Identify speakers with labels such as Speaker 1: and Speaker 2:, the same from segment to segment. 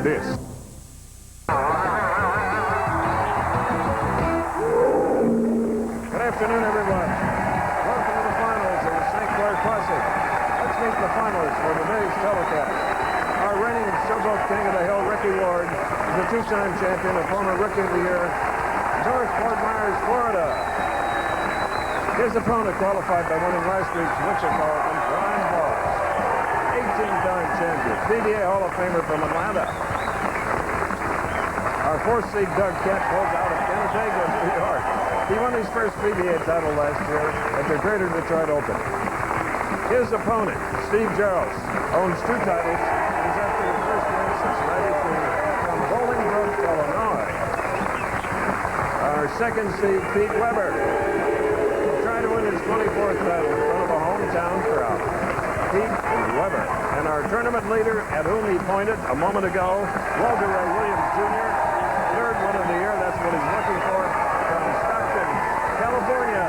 Speaker 1: this. Good afternoon, everyone. Welcome to the finals of the St. Clair Classic. Let's meet the finalists for today's telecast. Our reigning Showboat King of the Hill, Ricky Ward, is a two-time champion, a former Rookie of the Year, North Fort Myers, Florida. His opponent qualified by winning last week's Wichita Open, Brian Voss, 18-time champion, PBA Hall of Famer from Atlanta. Our fourth seed, Doug Kent, pulls out of Canandaigua, New York. He won his first PBA title last year at the Greater Detroit Open. His opponent, Steve Jaros, owns 2 titles. He's after the first win since '93 from Bolingbrook, Illinois. Our second seed, Pete Weber, trying to win his 24th title in front of a hometown crowd. Pete Weber. And our tournament leader, at whom he pointed a moment ago, Walter Ray Williams Jr., third one of the year. That's what he's looking for from Stockton, California.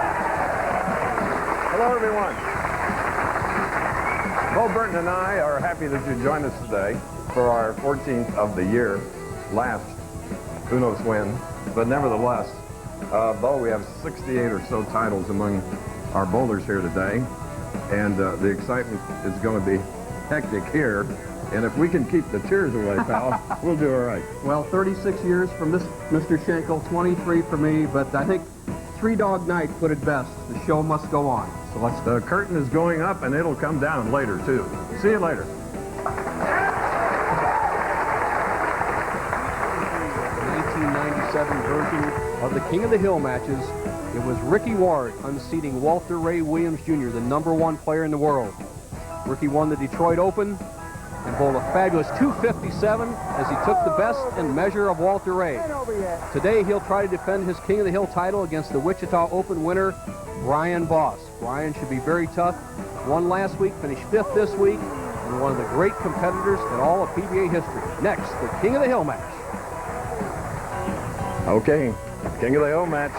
Speaker 1: Hello, everyone. Bo Burton and I are happy that you joined us today for our 14th of the year. Last, who knows when, but nevertheless, Bo, we have 68 or so titles among our bowlers here today, and the excitement is going to be hectic here. And if we can keep the tears away, pal, we'll do all right.
Speaker 2: Well, 36 years from this, Mr. Schenkel, 23 for me, but I think Three Dog Night put it best. The show must go on. So let's.
Speaker 1: The curtain is going up, and it'll come down later, too. See you later.
Speaker 2: The 1897 version of the King of the Hill matches, it was Ricky Ward unseating Walter Ray Williams Jr., the #1 player in the world. Ricky won the Detroit Open and bowled a fabulous 257 as he took the best in measure of Walter Ray. Today he'll try to defend his King of the Hill title against the Wichita Open winner, Brian Voss. Brian should be very tough. Won last week, finished 5th this week, and one of the great competitors in all of PBA history. Next, the King of the Hill match.
Speaker 1: Okay, King of the Hill match,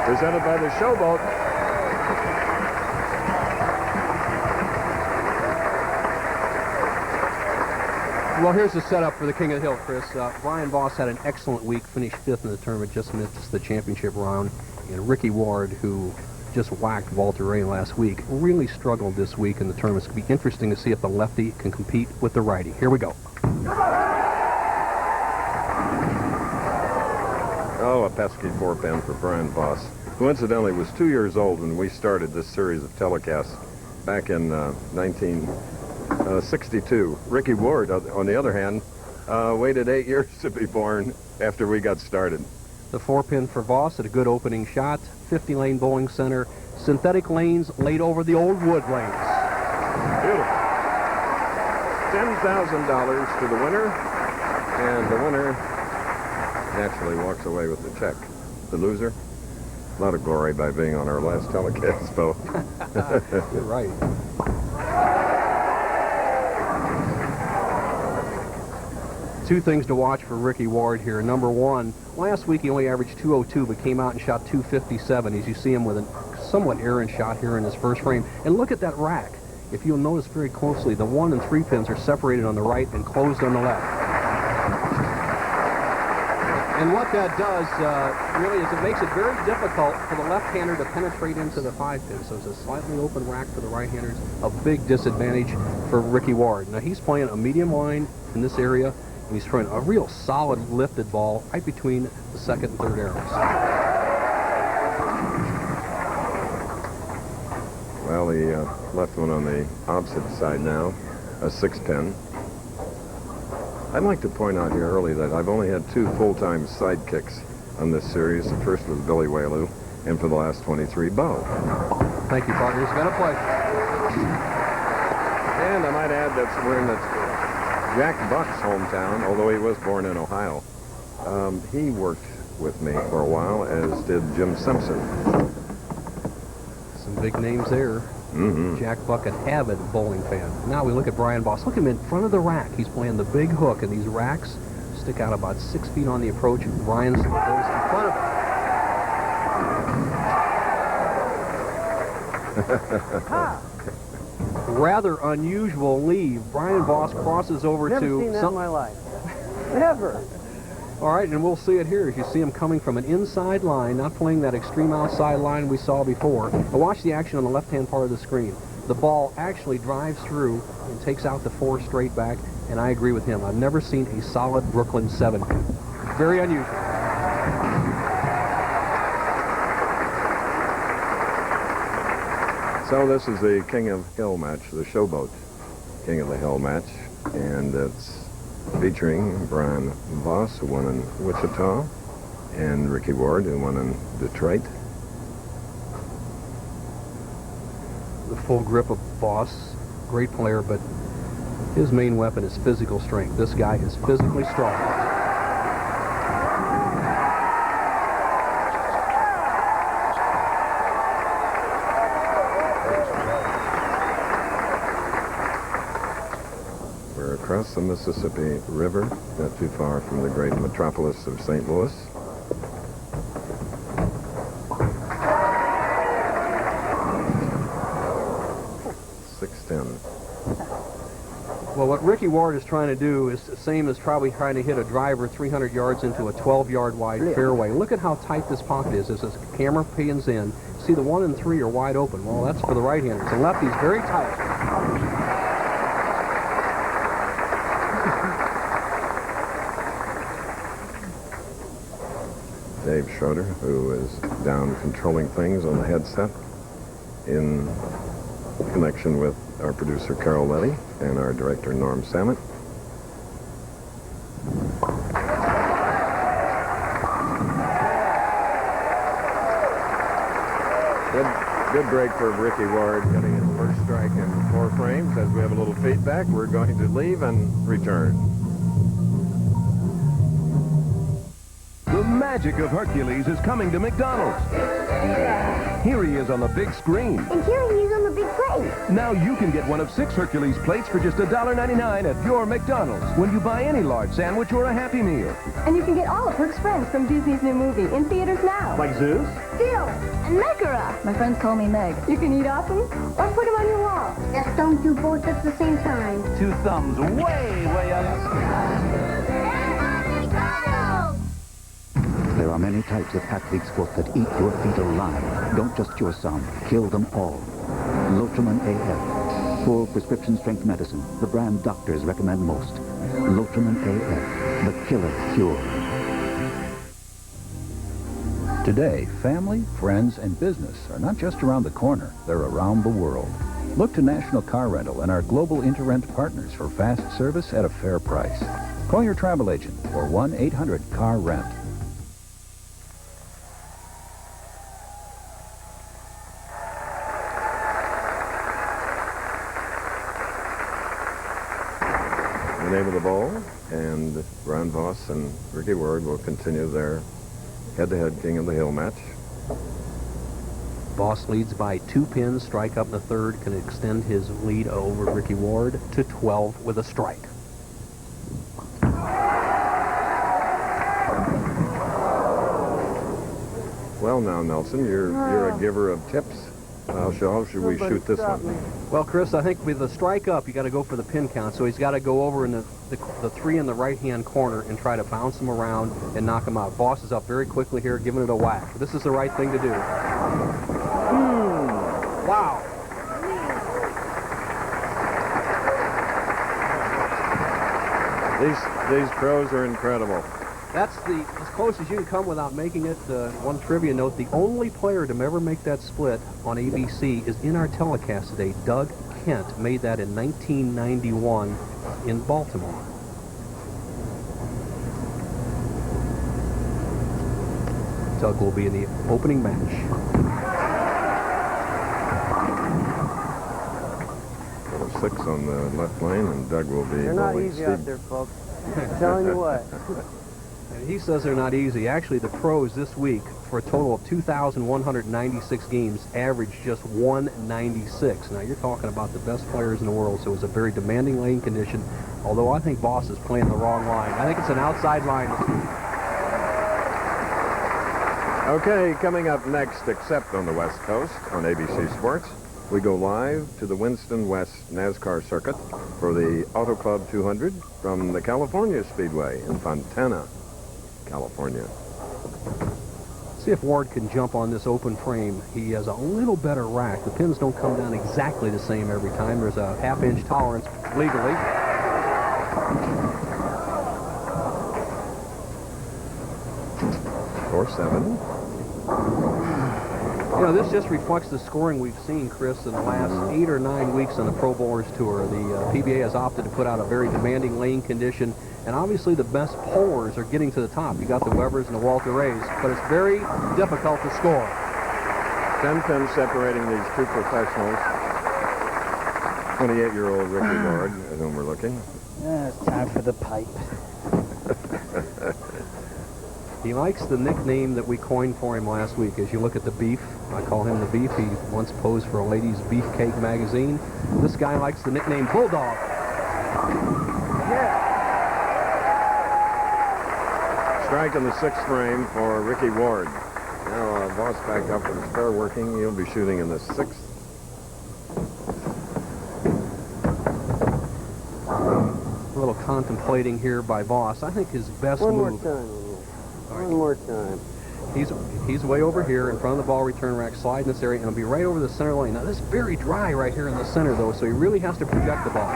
Speaker 1: presented by the Showboat.
Speaker 2: Well, here's the setup for the King of the Hill, Chris. Brian Voss had an excellent week, finished 5th in the tournament, just missed the championship round. And Ricky Ward, who just whacked Walter Ray last week, really struggled this week in the tournament. It's going to be interesting to see if the lefty can compete with the righty. Here we go.
Speaker 1: Oh, a pesky 4-pin for Brian Voss, who incidentally was 2 years old when we started this series of telecasts back in 1962. Ricky Ward, on the other hand, waited 8 years to be born after we got started.
Speaker 2: The 4-pin for Voss at a good opening shot, 50-lane bowling center, synthetic lanes laid over the old wood lanes.
Speaker 1: Beautiful. $10,000 to the winner, and the winner naturally walks away with the check. The loser, a lot of glory by being on our last telecast, Bo.
Speaker 2: You're right. Two things to watch for Ricky Ward here. Number one, last week he only averaged 202, but came out and shot 257, as you see him with a somewhat errant shot here in his first frame. And look at that rack. If you'll notice very closely, the 1 and 3 pins are separated on the right and closed on the left. And what that does, really, is it makes it very difficult for the left-hander to penetrate into the 5-pin. So it's a slightly open rack for the right-handers, a big disadvantage for Ricky Ward. Now, he's playing a medium line in this area, and he's throwing a real solid lifted ball right between the 2nd and 3rd arrows.
Speaker 1: Well, he left one on the opposite side now, a 6-pin. I'd like to point out here early that I've only had 2 full-time sidekicks on this series. The first was Billy Whaley, and for the last 23, Bo.
Speaker 2: Thank you, partner. It's been a pleasure.
Speaker 1: And I might add that we're in Jack Buck's hometown, although he was born in Ohio. He worked with me for a while, as did Jim Simpson.
Speaker 2: Some big names there.
Speaker 1: Mm-hmm.
Speaker 2: Jack Buck, an avid bowling fan. Now we look at Brian Voss. Look at him in front of the rack. He's playing the big hook, and these racks stick out about 6 feet on the approach. Brian's goes in front of him. Rather unusual leave. Brian Voss crosses over
Speaker 3: Never
Speaker 2: to
Speaker 3: seen that in my life. Never.
Speaker 2: All right, and we'll see it here as you see him coming from an inside line, not playing that extreme outside line we saw before. Now watch the action on the left-hand part of the screen. The ball actually drives through and takes out the 4 straight back, and I agree with him. I've never seen a solid Brooklyn 7. Very unusual.
Speaker 1: So this is the King of Hill match, the Showboat King of the Hill match, and it's featuring Brian Voss, who won in Wichita, and Ricky Ward, who won in Detroit.
Speaker 2: The full grip of Voss, great player, but his main weapon is physical strength. This guy is physically strong.
Speaker 1: We're across the Mississippi River, not too far from the great metropolis of St. Louis.
Speaker 2: Well, what Ricky Ward is trying to do is the same as probably trying to hit a driver 300 yards into a 12-yard wide fairway. Look at how tight this pocket is as this camera pans in. See, the 1 and 3 are wide open. Well, that's for the right-handers. The lefty's very tight.
Speaker 1: Dave Schroeder, who is down controlling things on the headset in connection with our producer Carol Letty and our director Norm Samet. Good break for Ricky Ward, getting his first strike in 4 frames. As we have a little feedback, we're going to leave and return.
Speaker 4: The magic of Hercules is coming to McDonald's. Here he is on the big screen.
Speaker 5: And here he is on the big plate.
Speaker 4: Now you can get one of 6 Hercules plates for just $1.99 at your McDonald's when you buy any large sandwich or a Happy Meal.
Speaker 5: And you can get all of Herc's friends from Disney's new movie in theaters now.
Speaker 4: Like Zeus?
Speaker 5: Phil and Megara. My friends call me Meg. You can eat off them or put them on your wall. Just don't do both at the same time.
Speaker 4: 2 thumbs way, way up.
Speaker 6: There are many types of athlete's foot that eat your feet alive. Don't just cure some, kill them all. Lotrimin AF. Full prescription strength medicine. The brand doctors recommend most. Lotrimin AF. The killer cure.
Speaker 7: Today, family, friends, and business are not just around the corner, they're around the world. Look to National Car Rental and our global Interrent partners for fast service at a fair price. Call your travel agent or 1-800-CAR-RENT.
Speaker 1: The name of the bowl, and Brian Voss and Ricky Ward will continue their head-to-head King of the Hill match.
Speaker 2: Voss leads by 2 pins. Strike up the 3rd can extend his lead over Ricky Ward to 12 with a strike.
Speaker 1: Well, now, Nelson, you're a giver of tips. How should we shoot this one?
Speaker 2: Well, Chris, I think with the strike up, you got to go for the pin count. So he's got to go over in the 3 in the right-hand corner and try to bounce him around and knock him out. Voss is up very quickly here, giving it a whack. This is the right thing to do. Wow.
Speaker 1: These pros are incredible.
Speaker 2: That's as close as you can come without making it. One trivia note, the only player to ever make that split on ABC is in our telecast today. Doug Kent made that in 1991 in Baltimore. Doug will be in the opening match.
Speaker 1: Little 6 on the left lane, and Doug will be
Speaker 3: They're not
Speaker 1: bowling
Speaker 3: easy
Speaker 1: Steve.
Speaker 3: out there, folks. I'm telling you what.
Speaker 2: And he says they're not easy. Actually, the pros this week, for a total of 2,196 games, averaged just 196. Now, you're talking about the best players in the world, so it was a very demanding lane condition, although I think Voss is playing the wrong line. I think it's an outside line this week.
Speaker 1: Okay, coming up next, except on the West Coast, on ABC Sports, We go live to the Winston West NASCAR circuit for the Auto Club 200 from the California Speedway in Fontana, California.
Speaker 2: See if Ward can jump on this open frame. He has a little better rack. The pins don't come down exactly the same every time. There's a half-inch tolerance legally.
Speaker 1: Or 7.
Speaker 2: You know, this just reflects the scoring we've seen, Chris, in the last 8 or 9 weeks on the Pro Bowlers Tour. The PBA has opted to put out a very demanding lane condition, and obviously the best pollers are getting to the top. You got the Webbers and the Walter Rays, but it's very difficult to score.
Speaker 1: 10 pins separating these two professionals. 28-year-old Ricky Ward, at whom we're looking.
Speaker 3: It's time for the pipe.
Speaker 2: He likes the nickname that we coined for him last week. As you look at the beef, I call him the beef. He once posed for a ladies' beefcake magazine. This guy likes the nickname Bulldog.
Speaker 1: Strike in the 6th frame for Ricky Ward. Now Voss back up with his fair working. He'll be shooting in the 6th.
Speaker 2: A little contemplating here by Voss. I think his best
Speaker 3: One
Speaker 2: move.
Speaker 3: more time. One more time.
Speaker 2: He's way over here in front of the ball return rack, slide in this area, and it'll be right over the center lane. Now, this is very dry right here in the center, though, so he really has to project the ball.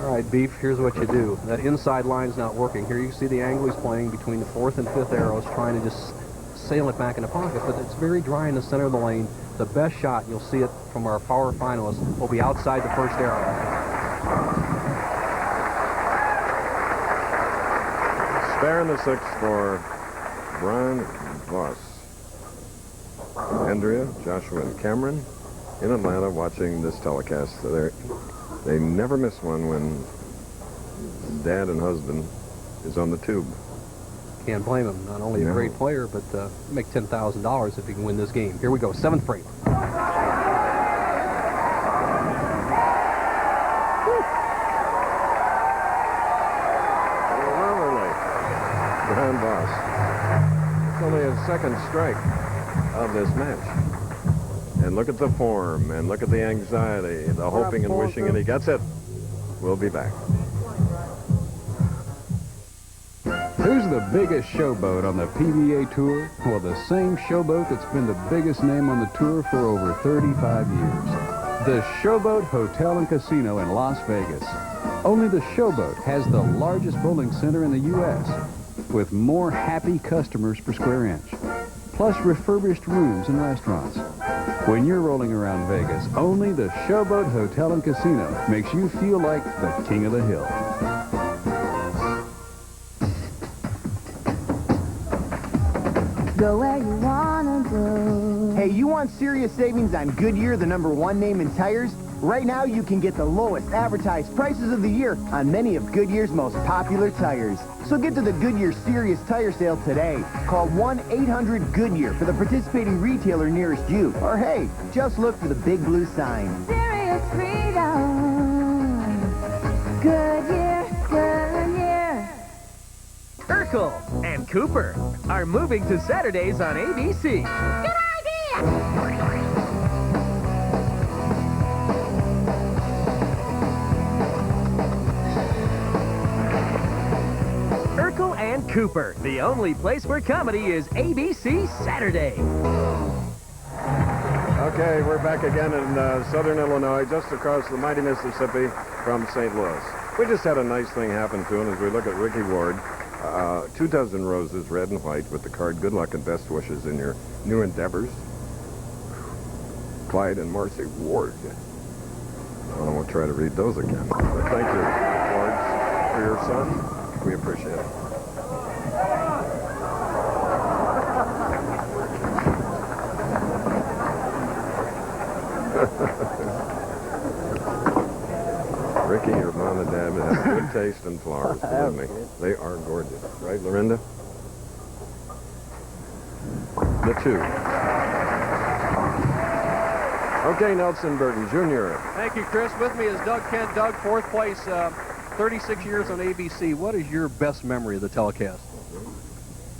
Speaker 2: All right, Beef, here's what you do. That inside line's not working. Here you see the angle he's playing between the 4th and 5th arrows, trying to just sail it back in the pocket, but it's very dry in the center of the lane. The best shot, you'll see it from our power finalists, will be outside the first arrow.
Speaker 1: Spare in the 6th for Brian Voss. Andrea, Joshua, and Cameron in Atlanta watching this telecast. They never miss one when dad and husband is on the tube.
Speaker 2: Can't blame him. Not only a great player, but make $10,000 if he can win this game. Here we go, 7th frame.
Speaker 1: Lovely. Brian Voss. It's only his 2nd strike of this match. And look at the form, and look at the anxiety, the hoping and wishing, and he gets it. We'll be back.
Speaker 7: Who's the biggest showboat on the PBA Tour? Well, the same showboat that's been the biggest name on the tour for over 35 years. The Showboat Hotel and Casino in Las Vegas. Only the Showboat has the largest bowling center in the U.S. with more happy customers per square inch, plus refurbished rooms and restaurants. When you're rolling around Vegas, only the Showboat Hotel and Casino makes you feel like the king of the hill.
Speaker 5: Go where you wanna go.
Speaker 8: Hey, you want serious savings on Goodyear, the #1 name in tires? Right now, you can get the lowest advertised prices of the year on many of Goodyear's most popular tires. So get to the Goodyear Serious Tire Sale today. Call 1-800-GOODYEAR for the participating retailer nearest you. Or hey, just look for the big blue sign.
Speaker 5: Serious freedom. Goodyear, Goodyear.
Speaker 9: Urkel and Cooper are moving to Saturdays on ABC.
Speaker 5: Good idea!
Speaker 9: Urkel and Cooper, the only place where comedy is ABC Saturday.
Speaker 1: Okay, we're back again in southern Illinois, just across the mighty Mississippi from St. Louis. We just had a nice thing happen to him as we look at Ricky Ward. 2 dozen roses, red and white, with the card, good luck and best wishes in your new endeavors. Clyde and Marcy Ward. I won't try to read those again. But thank you, Ward, for your son. We appreciate it. Ricky, your mom and dad have good taste in flowers, believe me. They are gorgeous. Right, Lorinda? The 2. Okay, Nelson Burton, Jr.
Speaker 2: Thank you, Chris. With me is Doug Kent. Doug, 4th place, 36 years on ABC. What is your best memory of the telecast?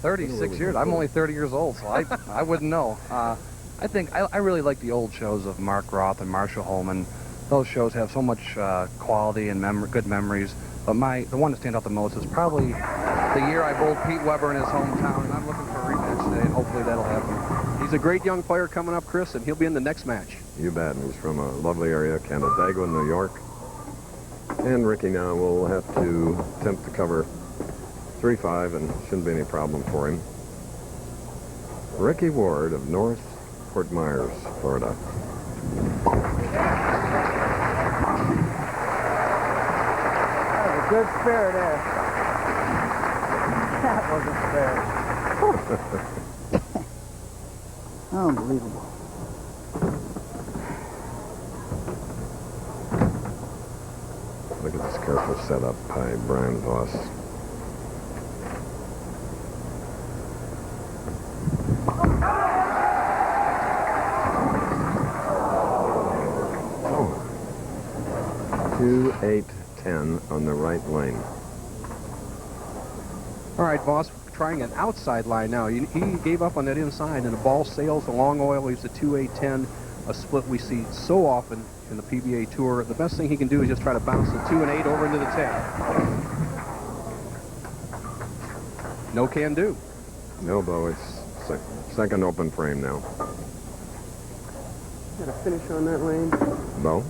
Speaker 2: 36 years. I'm only 30 years old, so I wouldn't know. I think I really like the old shows of Mark Roth and Marshall Holman. Those shows have so much quality and good memories. But the one that stands out the most is probably the year I bowled Pete Weber in his hometown, and I'm looking for a rematch today, and hopefully that'll happen. He's a great young player coming up, Chris, and he'll be in the next match.
Speaker 1: You bet. He's from a lovely area, Canandaigua, New York. And Ricky now will have to attempt to cover 3-5, and shouldn't be any problem for him. Ricky Ward of North Fort Myers, Florida.
Speaker 3: Good spare there. That wasn't fair. Unbelievable.
Speaker 1: Look at this careful setup by Brian Voss. Oh. 2-8-10 on the right lane.
Speaker 2: All right, Voss, trying an outside line now. He gave up on that inside, and the ball sails. The long oil leaves a 2-8-10, a split we see so often in the PBA Tour. The best thing he can do is just try to bounce the 2 and 8 over into the 10. No can do.
Speaker 1: No, though, it's second open frame now.
Speaker 3: Got a finish on that lane.
Speaker 1: No.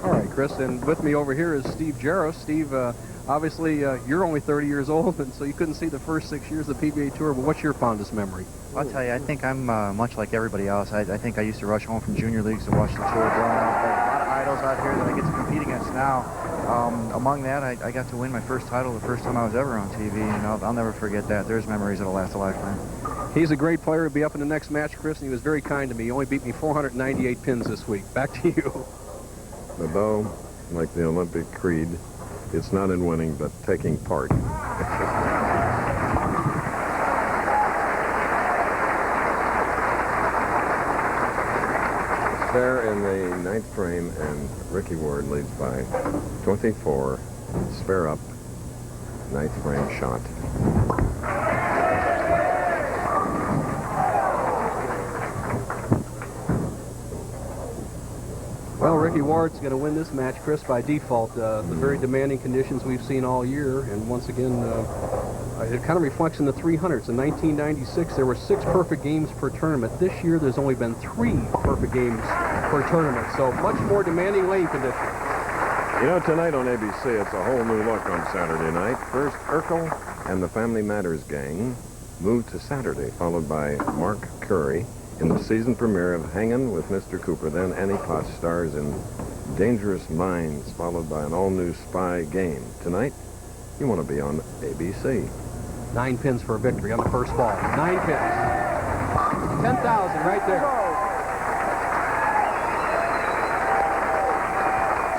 Speaker 2: All right, Chris, and with me over here is Steve Jaros. Steve, obviously, you're only 30 years old, and so you couldn't see the first 6 years of the PBA Tour, but what's your fondest memory?
Speaker 10: I'll tell you, I think I'm much like everybody else. I think I used to rush home from junior leagues to watch the tour growing up. There are a lot of idols out here that I get to compete against now. Among that, I got to win my first title the first time I was ever on TV, and I'll never forget that. There's memories that'll last a lifetime.
Speaker 2: He's a great player. He'll be up in the next match, Chris, and he was very kind to me. He only beat me 498 pins this week. Back to you.
Speaker 1: But though, like the Olympic creed, it's not in winning, but taking part. There in the ninth frame, and Ricky Ward leads by 24. Spare up, ninth frame shot.
Speaker 2: Well, Ricky Ward's going to win this match, Chris, by default. The very demanding conditions we've seen all year, and once again, it kind of reflects in the 300s. In 1996, there were 6 perfect games per tournament. This year, there's only been 3 perfect games per tournament, so much more demanding lane conditions.
Speaker 1: You know, tonight on ABC, it's a whole new look on Saturday night. First, Urkel and the Family Matters gang moved to Saturday, followed by Mark Curry in the season premiere of Hangin' with Mr. Cooper. Then Annie Potts stars in Dangerous Minds, followed by an all-new spy game. Tonight, you want to be on ABC.
Speaker 2: 9 pins for a victory on the first ball. 9 pins. 10,000 right there.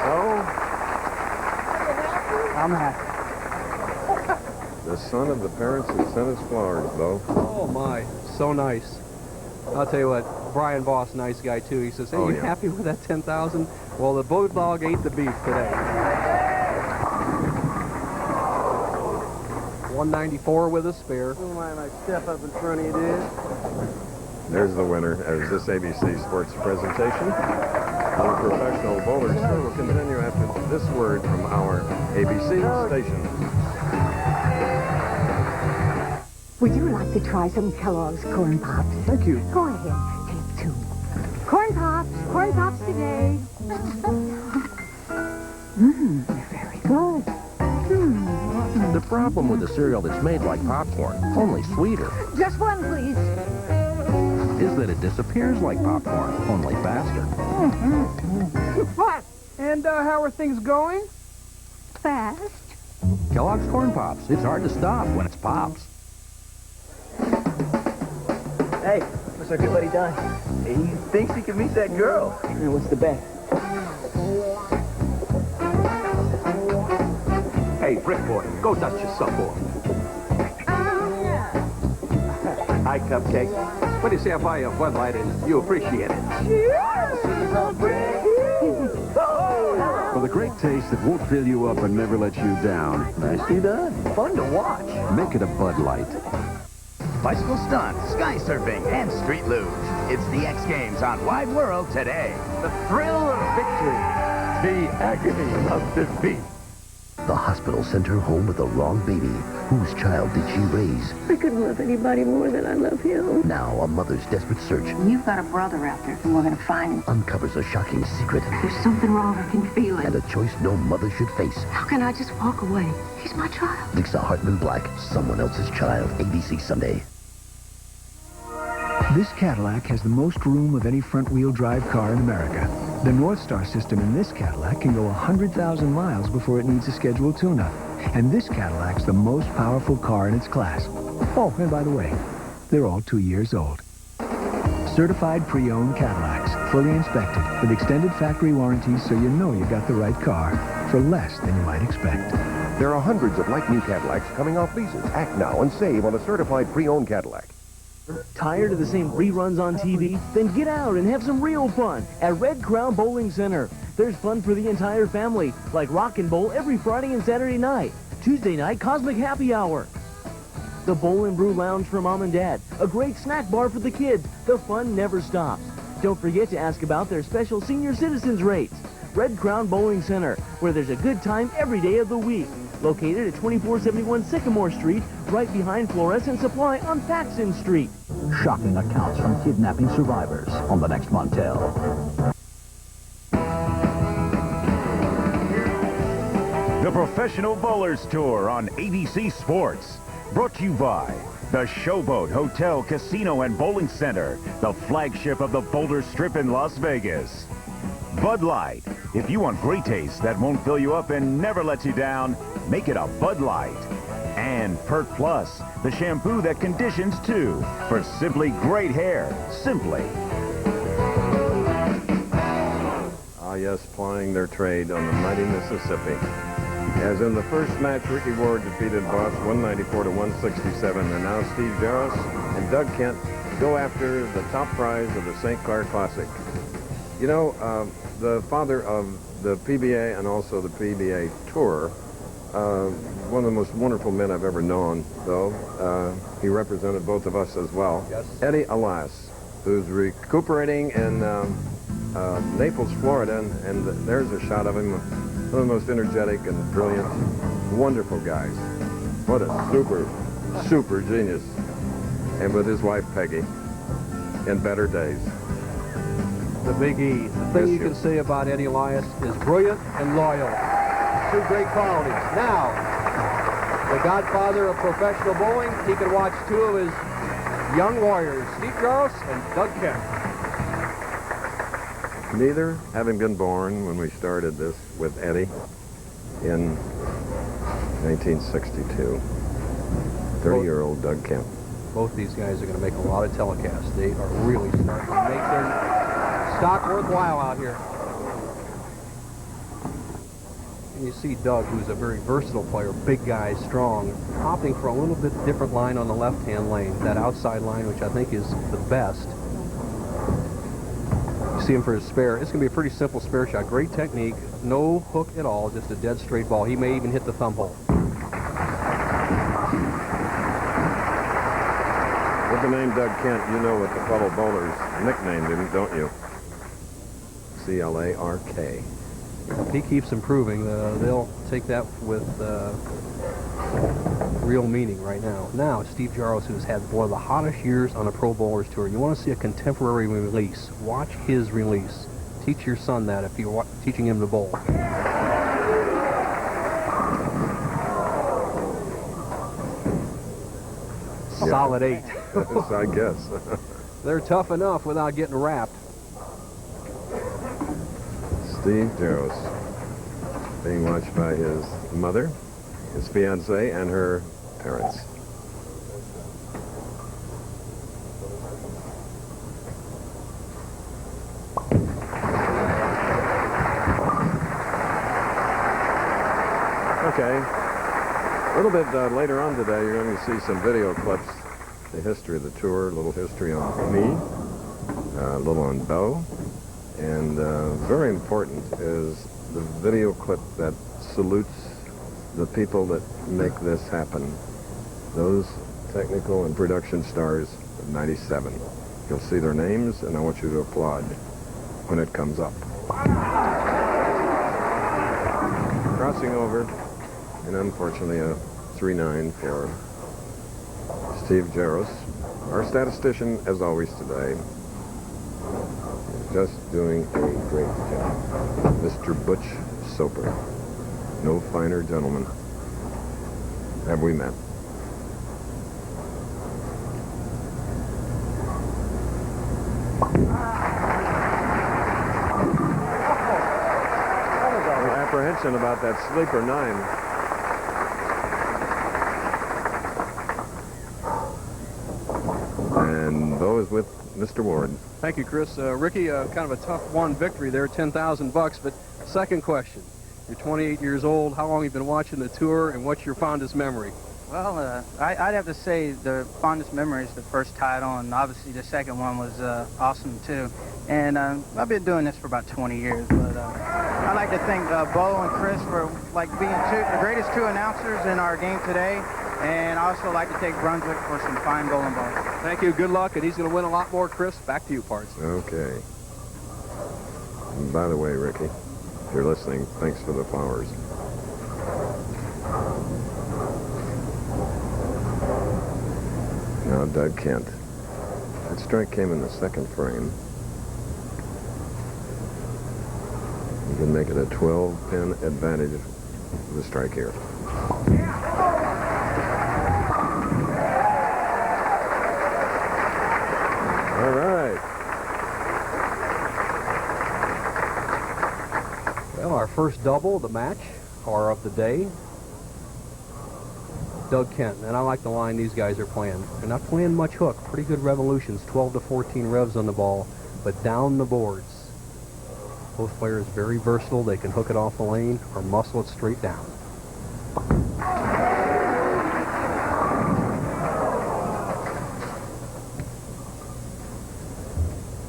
Speaker 1: So,
Speaker 3: I'm happy.
Speaker 1: the son of the parents that sent us flowers, though.
Speaker 2: Oh, my. So nice. I'll tell you what, Brian Voss, nice guy, too. He says, hey, you happy with that 10,000? Well, the bulldog ate the beef today. 194 with a spare.
Speaker 3: Don't mind I step up in front of you, dude.
Speaker 1: There's the winner as this ABC Sports presentation. Our professional bowler show will continue after this word from our ABC station.
Speaker 11: Would you like to try some Kellogg's Corn Pops?
Speaker 2: Thank you.
Speaker 11: Go ahead. Take 2. Corn Pops today. They're very good.
Speaker 12: The problem with the cereal that's made like popcorn, only sweeter,
Speaker 11: Just 1, please.
Speaker 12: is that it disappears like popcorn, only faster.
Speaker 3: What? And how are things going?
Speaker 11: Fast.
Speaker 12: Kellogg's Corn Pops. It's hard to stop when it's Pops.
Speaker 13: Hey, what's our good buddy Don? He thinks he can meet that girl. Hey, what's the bet?
Speaker 14: Hey, Brick Boy, go dust yourself off. Hi, Cupcake. What do you say if I Bud Light and you appreciate it?
Speaker 7: For the great taste that won't fill you up and never let you down.
Speaker 13: Nicely done. Fun to watch.
Speaker 7: Make it a Bud Light.
Speaker 15: bicycle stunts, sky surfing, and street luge. It's the X Games on Wide World today.
Speaker 16: The thrill of victory. The agony of defeat.
Speaker 17: The hospital sent her home with a wrong baby. Whose child did she raise?
Speaker 18: I couldn't love anybody more than I love him.
Speaker 17: Now, a mother's desperate search
Speaker 18: You've got a brother out there, and we're going to find him.
Speaker 17: uncovers a shocking secret
Speaker 18: There's something wrong. I can feel
Speaker 17: and
Speaker 18: it.
Speaker 17: a choice no mother should face.
Speaker 18: How can I just walk away? He's my child.
Speaker 17: Lisa Hartman Black, someone else's child. ABC Sunday.
Speaker 19: This Cadillac has the most room of any front-wheel drive car in America. The North Star system in this Cadillac can go 100,000 miles before it needs a scheduled tune-up. And this Cadillac's the most powerful car in its class. Oh, and by the way, they're all 2 years old. Certified pre-owned Cadillacs, fully inspected, with extended factory warranties so you know you got the right car for less than you might expect.
Speaker 4: There are hundreds of like-new Cadillacs coming off leases. Act now and save on a certified pre-owned Cadillac.
Speaker 13: Tired of the same reruns on TV? Then get out and have some real fun at Red Crown Bowling Center. There's fun for the entire family, like Rock and Bowl every Friday and Saturday night. Tuesday night, Cosmic Happy Hour. The Bowl and Brew Lounge for Mom and Dad. A great snack bar for the kids. The fun never stops. Don't forget to ask about their special senior citizens rates. Red Crown Bowling Center, where there's a good time every day of the week. Located at 2471 Sycamore Street, right behind Fluorescent Supply on Paxton Street.
Speaker 20: Shocking accounts from kidnapping survivors on the next Montel.
Speaker 21: The Professional Bowlers Tour on ABC Sports. Brought to you by the Showboat Hotel, Casino, and Bowling Center, the flagship of the Boulder Strip in Las Vegas. Bud Light. If you want great taste that won't fill you up and never lets you down, make it a Bud Light. And Perk Plus, the shampoo that conditions too, for simply great hair. Simply.
Speaker 22: Ah, yes, plying their trade on the mighty Mississippi. As in the first match, Ricky Ward defeated Voss 194 to 167, and now Steve Jaros and Doug Kent go after the top prize of the St. Clair Classic. You know, the father of the PBA and also the PBA Tour, one of the most wonderful men I've ever known, though. He represented both of us as well.
Speaker 2: Yes.
Speaker 22: Eddie Alas, who's recuperating in Naples, Florida, and there's a shot of him. One of the most energetic and brilliant, wonderful guys. What a super genius. And with his wife, Peggy, in better days.
Speaker 2: The Big E. The thing you can say about Eddie Elias is brilliant and loyal. Two great qualities. Now, the godfather of professional bowling, he can watch two of his young warriors, Steve Jaros and Doug Kent.
Speaker 22: Neither having been born when we started this with Eddie in 1962. 30-year-old Doug Kemp.
Speaker 2: Both these guys are going to make a lot of telecasts. They are really starting to make their stock worthwhile out here. And you see Doug, who's a very versatile player, big guy, strong, opting for a little bit different line on the left-hand lane, that outside line, which I think is the best. You see him for his spare. It's going to be a pretty simple spare shot. Great technique, no hook at all, just a dead straight ball. He may even hit the thumb hole.
Speaker 22: With the name Doug Kent, you know what the fellow bowlers nicknamed him, don't you? C-L-A-R-K.
Speaker 2: He keeps improving. They'll take that with real meaning right now. Now, Steve Jaros, who's had one of the hottest years on a Pro Bowlers Tour. You want to see a contemporary release. Watch his release. Teach your son that if you're teaching him to bowl. Solid 8.
Speaker 22: Yes, I guess.
Speaker 2: They're tough enough without getting wrapped.
Speaker 22: Steve Jaros, being watched by his mother, his fiancée, and her parents. Okay. A little bit later on today, you're going to see some video clips, the history of the tour, a little history on me, a little on Bo, and very important is the video clip that salutes the people that make this happen. Those technical and production stars of 97. You'll see their names, and I want you to applaud when it comes up. Crossing over, and unfortunately a 3-9 for Steve Jaros. Our statistician, as always today, is just doing a great job. Mr. Butch Soper. No finer gentleman have we met. Apprehension about that sleeper 9. And those with Mr. Ward.
Speaker 2: Thank you, Chris. Ricky, kind of a tough one victory there, $10,000. But second question, you're 28 years old. How long have you been watching the tour, and what's your fondest memory?
Speaker 6: Well, I'd have to say the fondest memory is the first title, and obviously the second one was awesome too. And I've been doing this for about 20 years, but I'd like to thank Bo and Chris for being the greatest two announcers in our game today. And I also like to take Brunswick for some fine bowling balls.
Speaker 2: Thank you. Good luck, and he's going to win a lot more. Chris, back to you, Parts.
Speaker 22: Okay. And by the way, Ricky, if you're listening, thanks for the flowers. Now, Doug Kent. That strike came in the second frame. You can make it a 12-pin advantage of the strike here. All right.
Speaker 2: Well, our first double of the match, or of the day, Doug Kent. And I like the line these guys are playing. They're not playing much hook. Pretty good revolutions, 12 to 14 revs on the ball, but down the boards. Both players very versatile. They can hook it off the lane or muscle it straight down.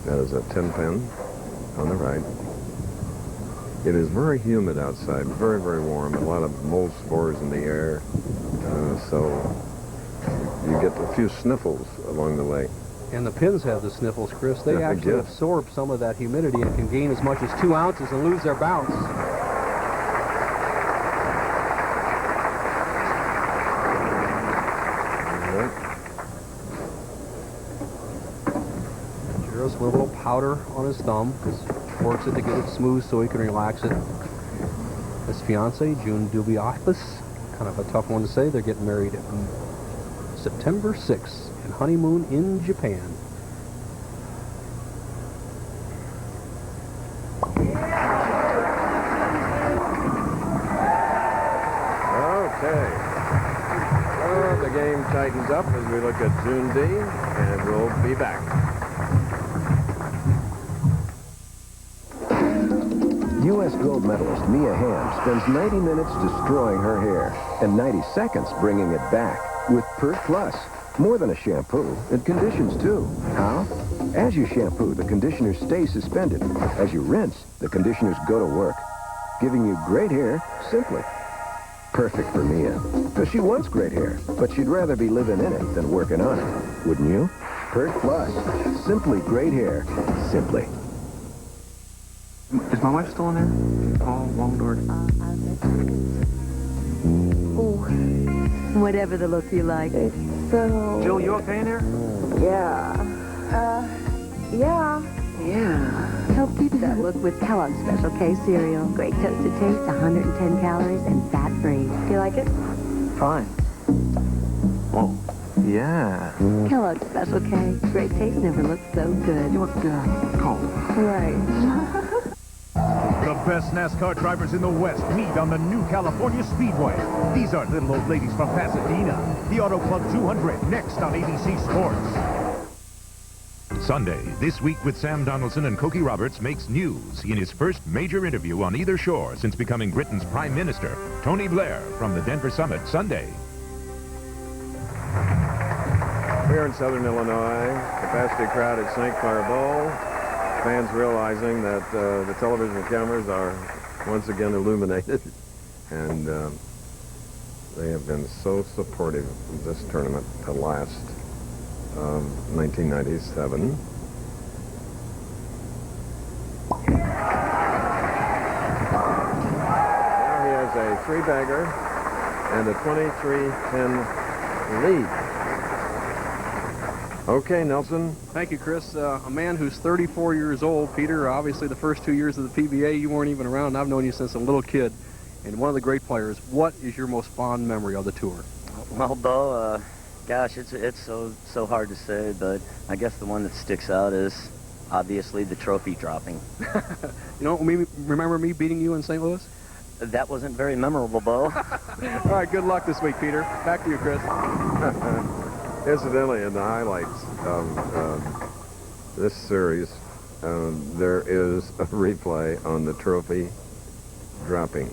Speaker 22: That is a 10-pin on the right. It is very humid outside, very, very warm. A lot of mold spores in the air. So you get a few sniffles along the way.
Speaker 2: And the pins have the sniffles, Chris. They actually absorb some of that humidity and can gain as much as 2 ounces and lose their bounce. Jaros with a little powder on his thumb. Just works it to get it smooth so he can relax it. His fiancée, June Dubiopis, kind of a tough one to say. They're getting married September 6th and honeymoon in Japan.
Speaker 22: Okay. Well, the game tightens up as we look at June D, and we'll be back.
Speaker 4: U.S. gold medalist Mia Hamm spends 90 minutes destroying her hair and 90 seconds bringing it back with Pert Plus. More than a shampoo, it conditions too. How? As you shampoo, the conditioners stay suspended. As you rinse, the conditioners go to work, giving you great hair simply. Perfect for Mia, because she wants great hair, but she'd rather be living in it than working on it. Wouldn't you? Pert Plus. Simply great hair. Simply.
Speaker 10: Is my wife still in there? Paul, long-doored.
Speaker 18: Oh, whatever the look you like. It's so...
Speaker 10: Jill, you okay in there?
Speaker 18: Yeah. Yeah. Help keep that look with Kellogg's Special K cereal. Great toasted taste, 110 calories, and fat-free. Do you like it?
Speaker 10: Fine. Well, yeah.
Speaker 18: Kellogg's Special K. Great taste never looked so good.
Speaker 10: You look cold.
Speaker 18: Right.
Speaker 8: The best NASCAR drivers in the West meet on the new California Speedway. These are little old ladies from Pasadena. The Auto Club 200 next on ABC Sports.
Speaker 23: Sunday, This Week with Sam Donaldson and Cokie Roberts makes news in his first major interview on either shore since becoming Britain's Prime Minister. Tony Blair from the Denver Summit, Sunday.
Speaker 22: Here in Southern Illinois, capacity crowd at St. Clair Bowl. Fans realizing that the television cameras are once again illuminated. And They have been so supportive of this tournament to last 1997. Now he has a three-bagger and a 23-10 lead. Okay, Nelson.
Speaker 2: Thank you, Chris. A man who's 34 years old, Peter. Obviously, the first 2 years of the PBA, you weren't even around. I've known you since a little kid. And one of the great players. What is your most fond memory of the tour?
Speaker 1: Well, Bo, gosh, it's so hard to say, but I guess the one that sticks out is obviously the trophy dropping.
Speaker 2: You don't remember me beating you in St. Louis?
Speaker 1: That wasn't very memorable, Bo.
Speaker 2: All right, good luck this week, Peter. Back to you, Chris.
Speaker 22: Incidentally, in the highlights of this series, there is a replay on the trophy dropping.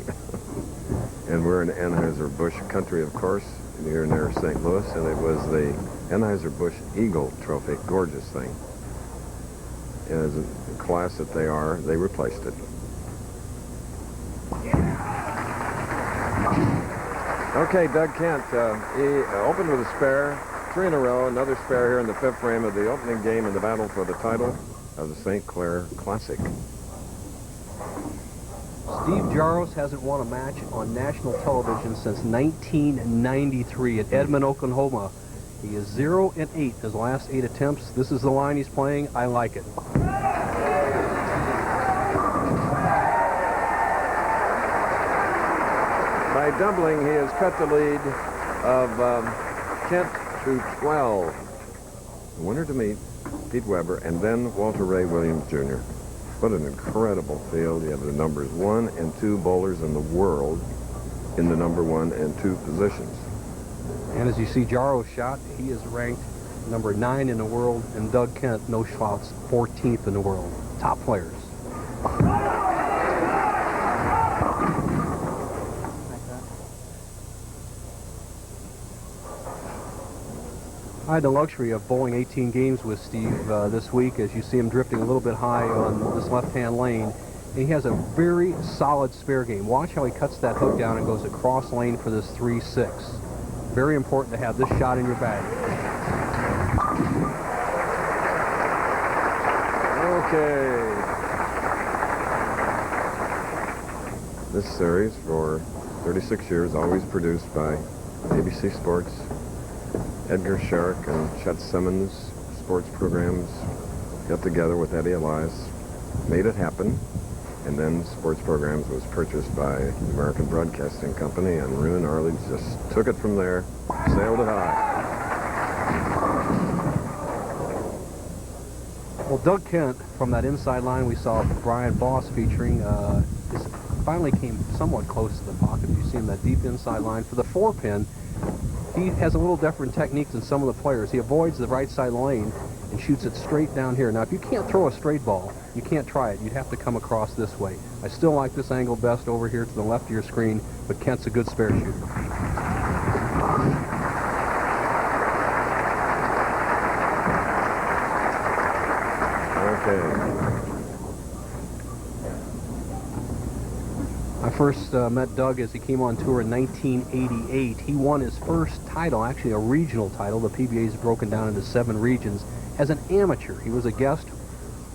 Speaker 22: And we're in Anheuser-Busch country, of course, here near St. Louis, and it was the Anheuser-Busch Eagle trophy. Gorgeous thing. And as a class that they are, they replaced it. Okay, Doug Kent, he opened with a spare, 3 in a row, another spare here in the 5th frame of the opening game in the battle for the title of the St. Clair Classic.
Speaker 2: Steve Jaros hasn't won a match on national television since 1993 at Edmond, Oklahoma. He is 0-8 his last 8 attempts. This is the line he's playing. I like it.
Speaker 22: By doubling, he has cut the lead of Kent to 12. The winner to meet, Pete Weber, and then Walter Ray Williams, Jr. What an incredible field. You have the numbers 1 and 2 bowlers in the world in the number 1 and 2 positions.
Speaker 2: And as you see Jaros shot, he is ranked number 9 in the world, and Doug Kent, no shots, 14th in the world. Top players. I had the luxury of bowling 18 games with Steve this week. As you see him drifting a little bit high on this left-hand lane. And he has a very solid spare game. Watch how he cuts that hook down and goes across lane for this 3-6. Very important to have this shot in your bag.
Speaker 22: Okay. This series for 36 years, always produced by ABC Sports. Edgar Sherrick and Chet Simmons sports programs got together with Eddie Elias, made it happen, and then sports programs was purchased by the American Broadcasting Company, and Rune Arledge just took it from there, sailed it high.
Speaker 2: Well, Doug Kent, from that inside line we saw Brian Voss featuring, finally came somewhat close to the pocket. You see him that deep inside line for the 4-pin. He has a little different technique than some of the players. He avoids the right side lane and shoots it straight down here. Now, if you can't throw a straight ball, you can't try it. You'd have to come across this way. I still like this angle best over here to the left of your screen, but Kent's a good spare shooter.
Speaker 22: Okay.
Speaker 2: I first met Doug as he came on tour in 1988. He won his first title, actually a regional title. The PBA is broken down into 7 regions. As an amateur, he was a guest,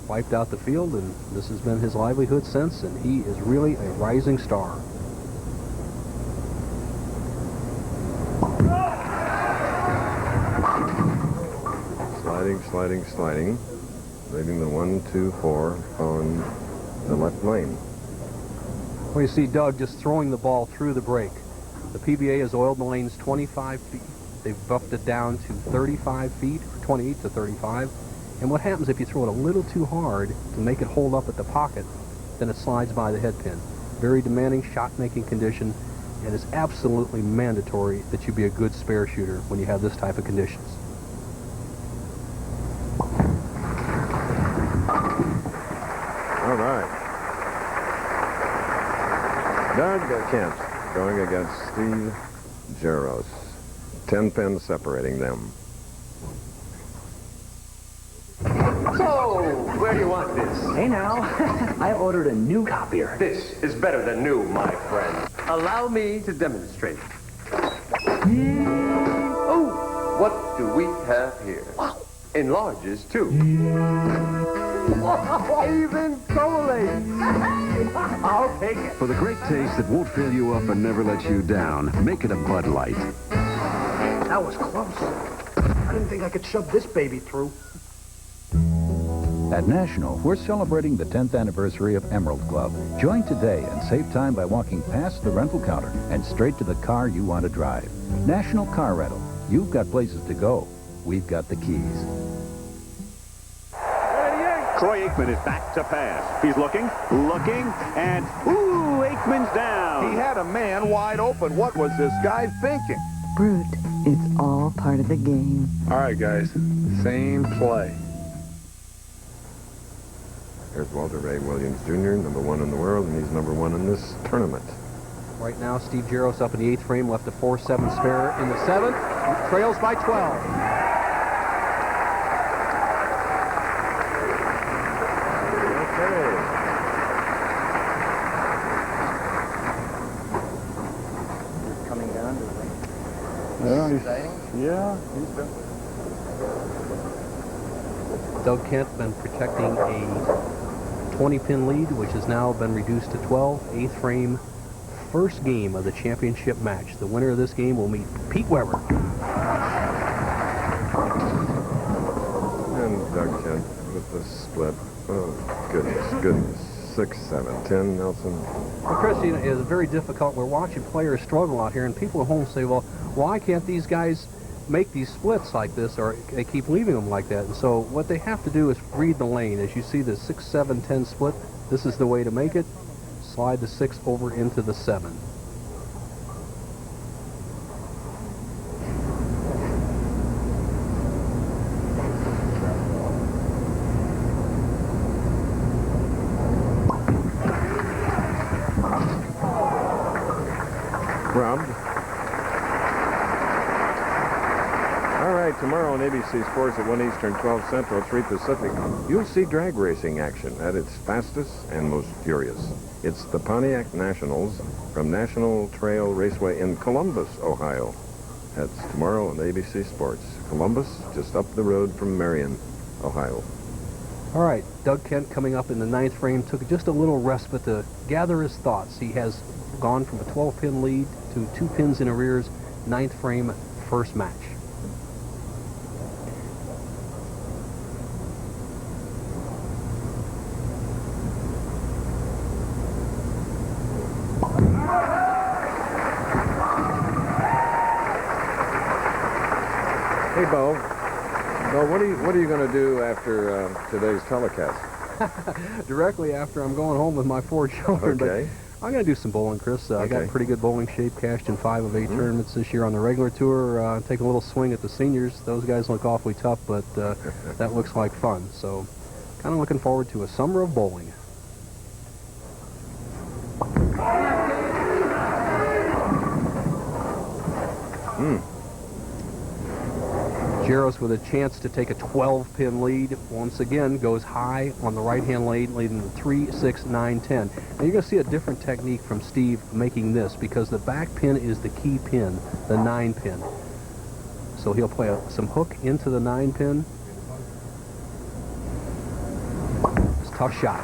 Speaker 2: wiped out the field, and this has been his livelihood since, and he is really a rising star.
Speaker 22: Sliding, sliding, sliding. Leaving the 1-2-4 on the left lane.
Speaker 2: Well, you see Doug just throwing the ball through the break. The PBA has oiled the lanes 25 feet. They've buffed it down to 35 feet, 28 to 35. And what happens if you throw it a little too hard to make it hold up at the pocket, then it slides by the head pin. Very demanding shot-making condition, and it's absolutely mandatory that you be a good spare shooter when you have this type of conditions.
Speaker 22: All right. Doug Kent going against Steve Jaros. 10 pins separating them.
Speaker 14: So, where do you want this?
Speaker 13: Hey now, I've ordered a new copier.
Speaker 14: This is better than new, my friend. Allow me to demonstrate.
Speaker 16: Oh, what do we have here? Wow. Enlarges, too. Even collates. I'll take it.
Speaker 4: For the great taste that won't fill you up and never let you down, make it a Bud Light.
Speaker 3: That was close. I didn't think I could shove this baby through.
Speaker 7: At National, we're celebrating the 10th anniversary of Emerald Club. Join today and save time by walking past the rental counter and straight to the car you want to drive. National Car Rental. You've got places to go. We've got the keys.
Speaker 5: Troy Aikman is back to pass. He's looking, and ooh, Aikman's down.
Speaker 9: He had a man wide open. What was this guy thinking?
Speaker 24: Brute, it's all part of the game.
Speaker 22: All right, guys, same play. Here's Walter Ray Williams Jr., #1 in the world, and he's #1 in this tournament.
Speaker 2: Right now, Steve Jaros up in the 8th frame, left a 4-7 spare in the 7th, trails by 12.
Speaker 1: Coming down to
Speaker 22: Yeah, he's done.
Speaker 2: Doug Kent been protecting a 20-pin lead, which has now been reduced to 12. 8th frame, first game of the championship match. The winner of this game will meet Pete Weber.
Speaker 22: And Doug Kent with the split. Oh, goodness. 6, 7, 10, Nelson.
Speaker 2: Well, Chris, you know, it's very difficult. We're watching players struggle out here, and people at home say, well, why can't these guys make these splits like this, or they keep leaving them like that? And so what they have to do is read the lane. As you see the 6, 7, 10 split, this is the way to make it. Slide the 6 over into the 7.
Speaker 22: Robbed. All right, tomorrow on ABC Sports at 1 Eastern, 12 Central, 3 Pacific, you'll see drag racing action at its fastest and most furious. It's the Pontiac Nationals from National Trail Raceway in Columbus, Ohio. That's tomorrow on ABC Sports. Columbus, just up the road from Marion, Ohio.
Speaker 2: All right, Doug Kent coming up in the 9th frame, took just a little respite to gather his thoughts. He has gone from a 12-pin lead to 2 pins in arrears, 9th frame, first match.
Speaker 22: Hey, Bo. Bo, what are you going to do after today's telecast?
Speaker 2: Directly after, I'm going home with my 4 children.
Speaker 22: Okay.
Speaker 2: But I'm going to do some bowling, Chris. I got
Speaker 22: Okay.
Speaker 2: pretty good bowling shape, cashed in 5 of 8 tournaments this year on the regular tour. Taking a little swing at the seniors. Those guys look awfully tough, but that looks like fun. So kind of looking forward to a summer of bowling. Jaros with a chance to take a 12-pin lead. Once again, goes high on the right-hand lane, leading to 3, 6, 9, 10. Now you're going to see a different technique from Steve making this, because the back pin is the key pin, the 9-pin. So he'll play some hook into the 9-pin. It's a tough shot.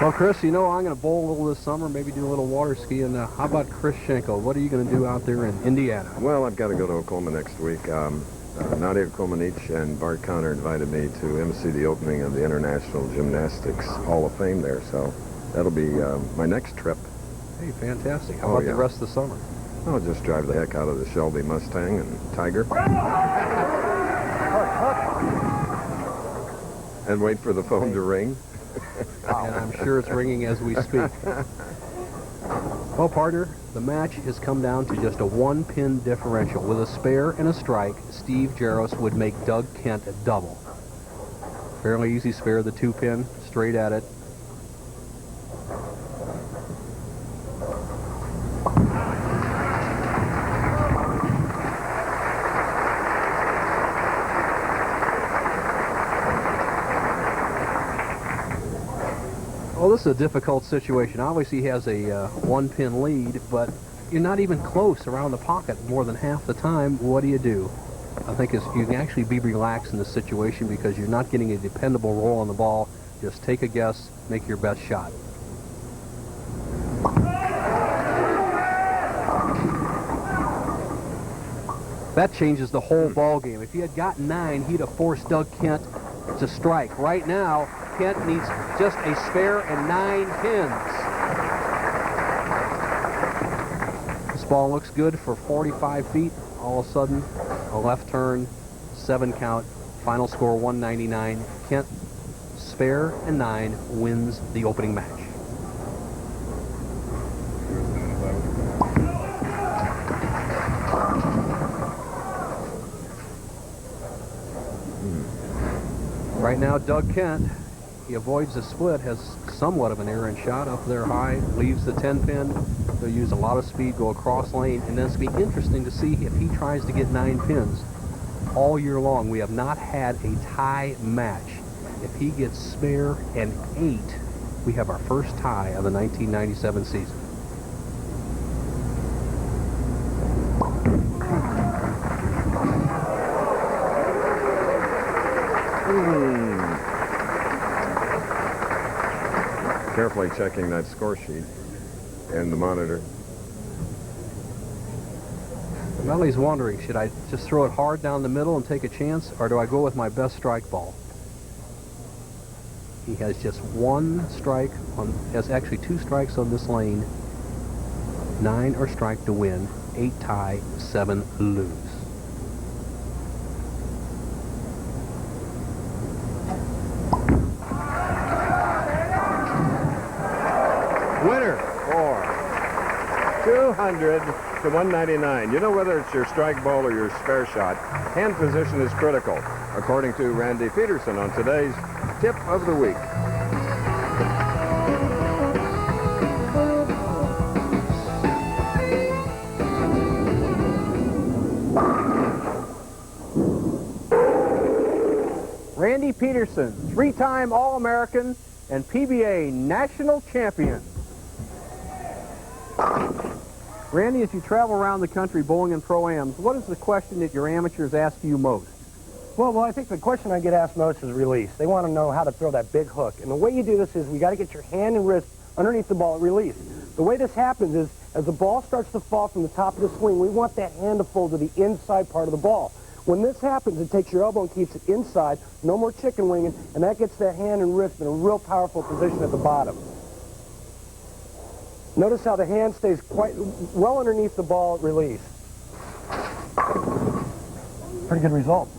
Speaker 2: Well, Chris, you know I'm going to bowl a little this summer, maybe do a little water skiing. How about Chris Schenkel? What are you going to do out there in Indiana?
Speaker 22: Well, I've got to go to Oklahoma next week. Nadia Comaneci and Bart Conner invited me to MC the opening of the International Gymnastics Hall of Fame there, so that'll be my next trip.
Speaker 2: Hey, fantastic. How about the rest of the summer?
Speaker 22: I'll just drive the heck out of the Shelby Mustang and Tiger. And wait for the phone to ring.
Speaker 2: And I'm sure it's ringing as we speak. Well, partner, the match has come down to just a 1-pin differential. With a spare and a strike, Steve Jaros would make Doug Kent a double. Fairly easy spare, the 2-pin, straight at it. this is a difficult situation. Obviously, he has a one-pin lead, but you're not even close around the pocket more than half the time. What do you do? I think you can actually be relaxed in this situation because you're not getting a dependable roll on the ball. Just take a guess, make your best shot. That changes the whole ball game. If he had gotten 9, he'd have forced Doug Kent to strike. Right now, Kent needs just a spare and 9 pins. This ball looks good for 45 feet. All of a sudden, a left turn, 7 count, final score 199. Kent, spare and 9, wins the opening match. Right now, Doug Kent, he avoids the split, has somewhat of an errant shot up there high, leaves the 10-pin. He'll use a lot of speed, go across lane, and then it's going to be interesting to see if he tries to get 9 pins. All year long, we have not had a tie match. If he gets spare and 8, we have our first tie of the 1997 season.
Speaker 22: Carefully checking that score sheet and the monitor.
Speaker 2: Well, he's wondering, should I just throw it hard down the middle and take a chance, or do I go with my best strike ball? He has just 1 strike, has actually 2 strikes on this lane. 9 are strike to win, 8 tie, 7 lose.
Speaker 22: Winner, 200 to 199. You know, whether it's your strike ball or your spare shot, hand position is critical, according to Randy Peterson on today's Tip of the Week.
Speaker 2: Randy Peterson, 3-time All-American and PBA National Champion. Randy, as you travel around the country bowling in Pro-Ams, what is the question that your amateurs ask you most?
Speaker 3: Well, I think the question I get asked most is release. They want to know how to throw that big hook. And the way you do this is we got to get your hand and wrist underneath the ball at release. The way this happens is as the ball starts to fall from the top of the swing, we want that hand to fold to the inside part of the ball. When this happens, it takes your elbow and keeps it inside, no more chicken winging, and that gets that hand and wrist in a real powerful position at the bottom. Notice how the hand stays quite well underneath the ball at release. Pretty good result.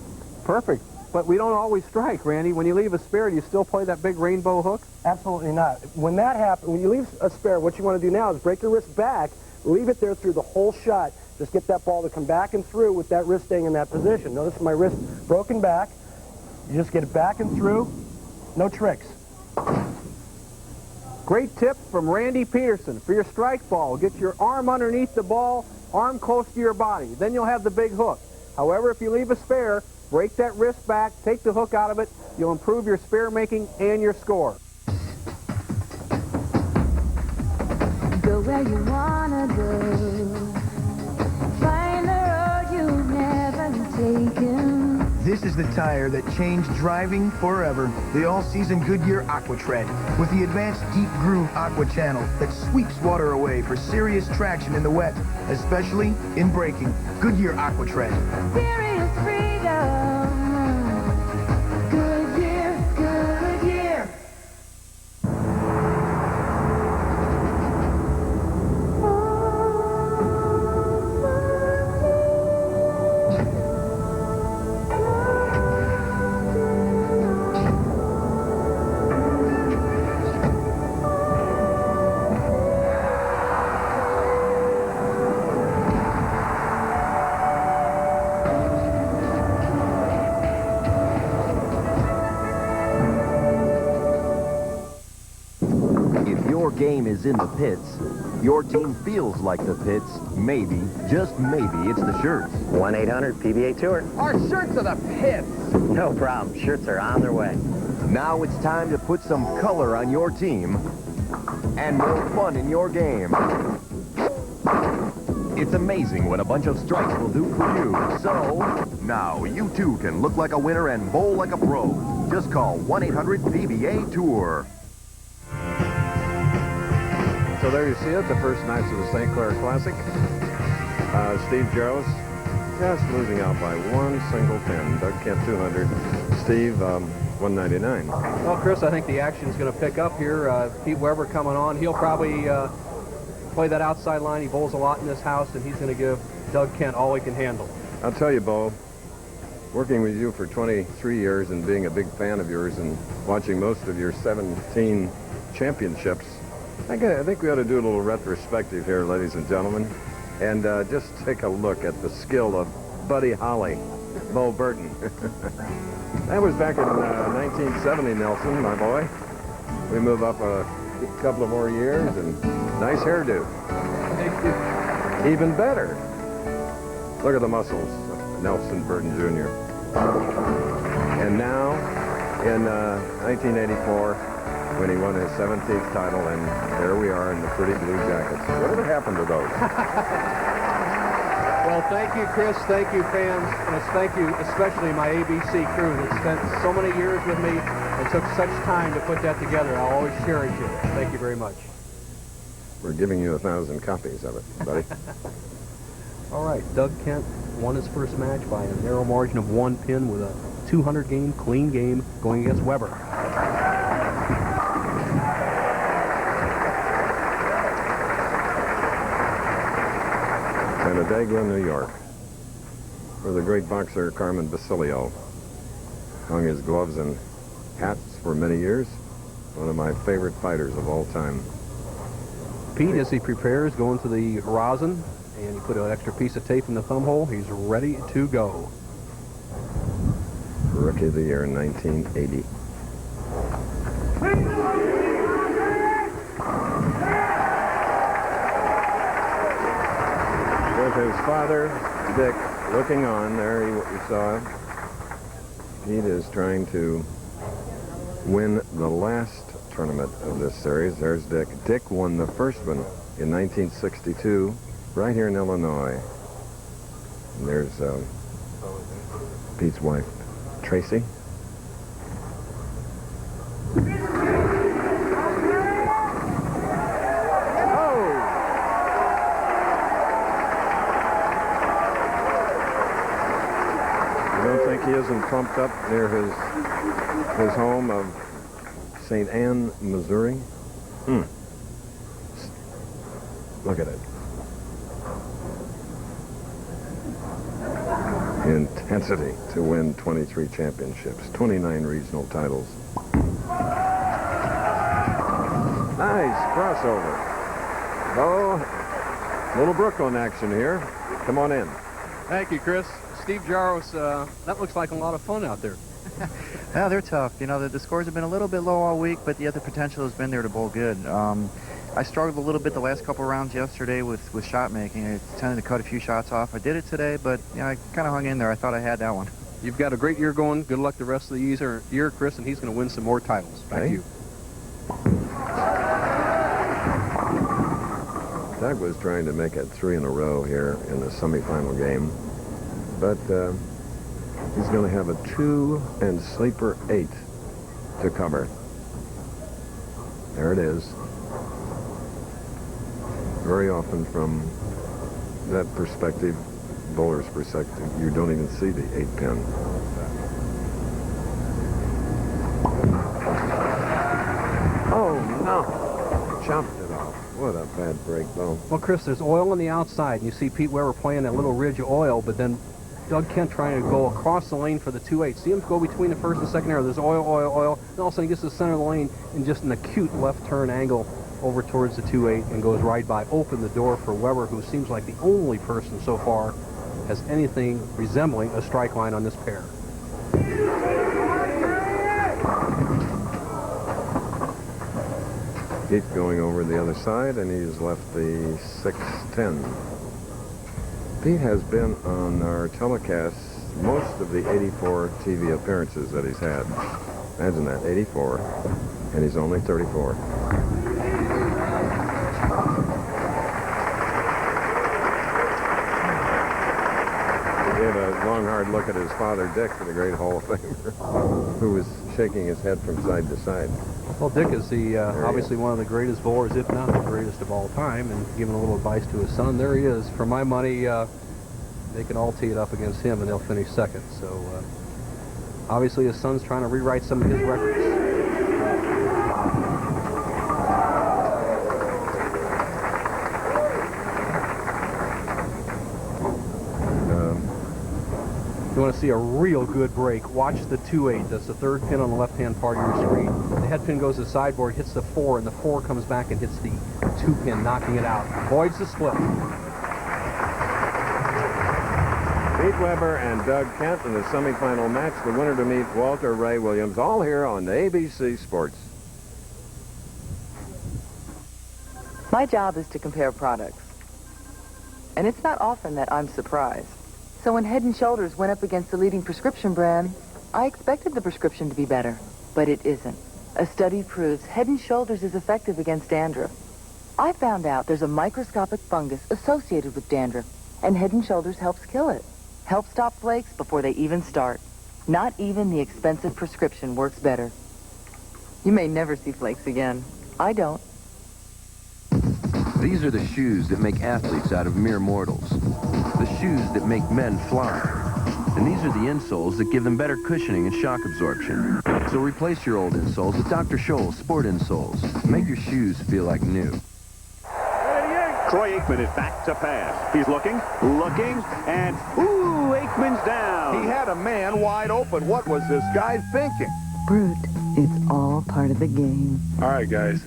Speaker 2: Perfect. But we don't always strike, Randy. When you leave a spare, do you still play that big rainbow hook?
Speaker 3: Absolutely not. When that happens, when you leave a spare, what you want to do now is break your wrist back, leave it there through the whole shot. Just get that ball to come back and through with that wrist staying in that position. Notice my wrist broken back. You just get it back and through. No tricks.
Speaker 2: Great tip from Randy Peterson. For your strike ball, get your arm underneath the ball, arm close to your body. Then you'll have the big hook. However, if you leave a spare, break that wrist back, take the hook out of it. You'll improve your spare making and your score.
Speaker 11: Go where you wanna go. Find the road you've never taken.
Speaker 12: This is the tire that changed driving forever. The all-season Goodyear Aqua Tread with the advanced deep groove aqua channel that sweeps water away for serious traction in the wet, especially in braking. Goodyear Aqua Tread.
Speaker 11: Serious freedom. Goodyear, Goodyear.
Speaker 15: Game is in the pits. Your team feels like the pits. Maybe, just maybe, it's the shirts.
Speaker 1: 1-800-PBA Tour.
Speaker 9: Our shirts are the pits.
Speaker 1: No problem. Shirts are on their way.
Speaker 15: Now it's time to put some color on your team and more fun in your game. It's amazing what a bunch of strikes will do for you. So, now you too can look like a winner and bowl like a pro. Just call 1-800-PBA-TOUR.
Speaker 22: So there you see it, the first match of the St. Clair Classic. Steve Jaros just losing out by one single pin. Doug Kent 200, Steve 199.
Speaker 2: Well, Chris, I think the action is going to pick up here. Pete Weber coming on. He'll probably play that outside line. He bowls a lot in this house, and he's going to give Doug Kent all he can handle.
Speaker 22: I'll tell you, Bo, working with you for 23 years and being a big fan of yours and watching most of your 17 championships, I think we ought to do a little retrospective here, ladies and gentlemen, and just take a look at the skill of Buddy Holly, Bo Burton. That was back in 1970, Nelson, my boy. We move up a couple of more years, and nice hairdo. Even better. Look at the muscles of Nelson Burton Jr. And now, in 1984, when he won his 17th title, and there we are in the pretty blue jackets. Whatever happened to those?
Speaker 2: Well, thank you, Chris. Thank you, fans. And thank you, especially my ABC crew that spent so many years with me and took such time to put that together. I'll always cherish it. Thank you very much.
Speaker 22: We're giving you 1,000 copies of it, buddy.
Speaker 2: All right, Doug Kent won his first match by a narrow margin of 1 pin with a 200-game clean game going against Weber.
Speaker 22: Canandaigua, New York, where the great boxer Carmen Basilio hung his gloves and hats for many years. One of my favorite fighters of all time.
Speaker 2: Pete, as he prepares, going to the rosin, and he put an extra piece of tape in the thumb hole. He's ready to go.
Speaker 22: Rookie of the year in 1980. With his father, Dick, looking on there, you saw him. Pete is trying to win the last tournament of this series. There's Dick. Dick won the first one in 1962, right here in Illinois. And there's Pete's wife, Tracy. He isn't pumped up near his home of St. Anne, Missouri. Look at it. Intensity to win 23 championships, 29 regional titles. Nice crossover. Oh, little Brooklyn action here. Come on in.
Speaker 2: Thank you, Chris. Steve Jaros, that looks like a lot of fun out there.
Speaker 10: Yeah, they're tough. You know, the scores have been a little bit low all week, but yet the potential has been there to bowl good. I struggled a little bit the last couple rounds yesterday with shot making. I tended to cut a few shots off. I did it today, but you know, I kind of hung in there. I thought I had that one.
Speaker 2: You've got a great year going. Good luck the rest of the year, Chris, and he's going to win some more titles. Back to you.
Speaker 22: Doug was trying to make it 3 in a row here in the semifinal game, but he's going to have a 2 and sleeper 8 to cover. There it is. Very often from that perspective, bowler's perspective, you don't even see the 8-pin. Oh, no. Chopped it off. What a bad break, though.
Speaker 2: Well, Chris, there's oil on the outside, and you see Pete Weber playing that little ridge of oil, but then Doug Kent trying to go across the lane for the 2-8. See him go between the first and second arrow. There's oil, oil, oil. And all of a sudden he gets to the center of the lane in just an acute left turn angle over towards the 2-8 and goes right by. Open the door for Weber, who seems like the only person so far has anything resembling a strike line on this pair.
Speaker 22: Keeps going over the other side, and he's left the 6-10. Pete has been on our telecasts most of the 84 TV appearances that he's had. Imagine that, 84, and he's only 34. He gave a long, hard look at his father, Dick, the great Hall of Famer, who was shaking his head from side to side.
Speaker 2: Well, Dick is the obviously one of the greatest bowlers, if not the greatest of all time, and giving a little advice to his son. There he is. For my money, they can all tee it up against him, and they'll finish second. So, obviously, his son's trying to rewrite some of his records. If you want to see a real good break, watch the 2-8. That's the third pin on the left-hand part of your screen. The head pin goes to the sideboard, hits the 4, and the 4 comes back and hits the 2 pin, knocking it out. Avoids the split.
Speaker 22: Pete Weber and Doug Kent in the semifinal match. The winner to meet Walter Ray Williams, all here on ABC Sports.
Speaker 17: My job is to compare products. And it's not often that I'm surprised. So when Head & Shoulders went up against the leading prescription brand, I expected the prescription to be better, but it isn't. A study proves Head & Shoulders is effective against dandruff. I found out there's a microscopic fungus associated with dandruff, and Head & Shoulders helps kill it. Helps stop flakes before they even start. Not even the expensive prescription works better. You may never see flakes again. I don't.
Speaker 4: These are the shoes that make athletes out of mere mortals. The shoes that make men fly. And these are the insoles that give them better cushioning and shock absorption. So replace your old insoles with Dr. Scholl's Sport Insoles. Make your shoes feel like new.
Speaker 5: Troy Aikman is back to pass. He's looking, and ooh, Aikman's down.
Speaker 9: He had a man wide open. What was this guy thinking?
Speaker 24: Brute, it's all part of the game.
Speaker 16: All right, guys.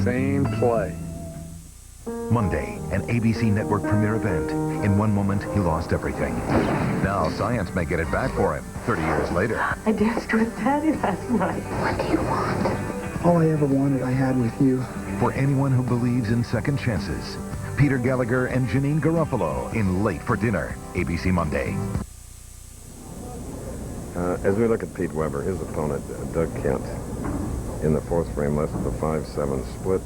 Speaker 16: Same play.
Speaker 23: Monday, an ABC network premiere event. In one moment, he lost everything. Now science may get it back for him 30 years later.
Speaker 18: I danced with Daddy last night. What do you want?
Speaker 12: All I ever wanted, I had with you.
Speaker 23: For anyone who believes in second chances, Peter Gallagher and Janine Garofalo in Late for Dinner, ABC Monday.
Speaker 22: As we look at Pete Weber, his opponent, Doug Kent, in the fourth frame, left of the 5-7 split.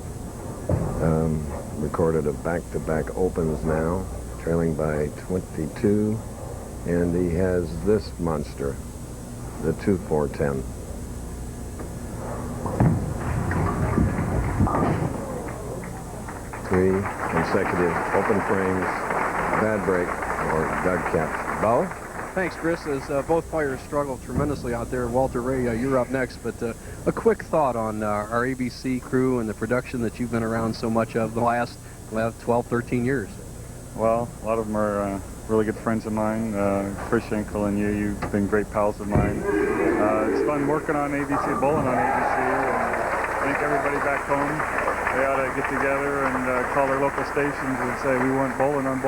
Speaker 22: Recorded a back-to-back opens now, trailing by 22, and he has this monster, the 2-4-10. Three consecutive open frames, bad break for Doug Kent. Bo?
Speaker 2: Thanks, Chris. As both players struggle tremendously out there. Walter Ray, you're up next, but a quick thought on our ABC crew and the production that you've been around so much of the last 12, 13 years.
Speaker 19: Well, a lot of them are really good friends of mine. Chris Schenkel and you've been great pals of mine. It's fun working on ABC, bowling on ABC, and I think everybody back home, they ought to get together and call their local stations and say we want bowling on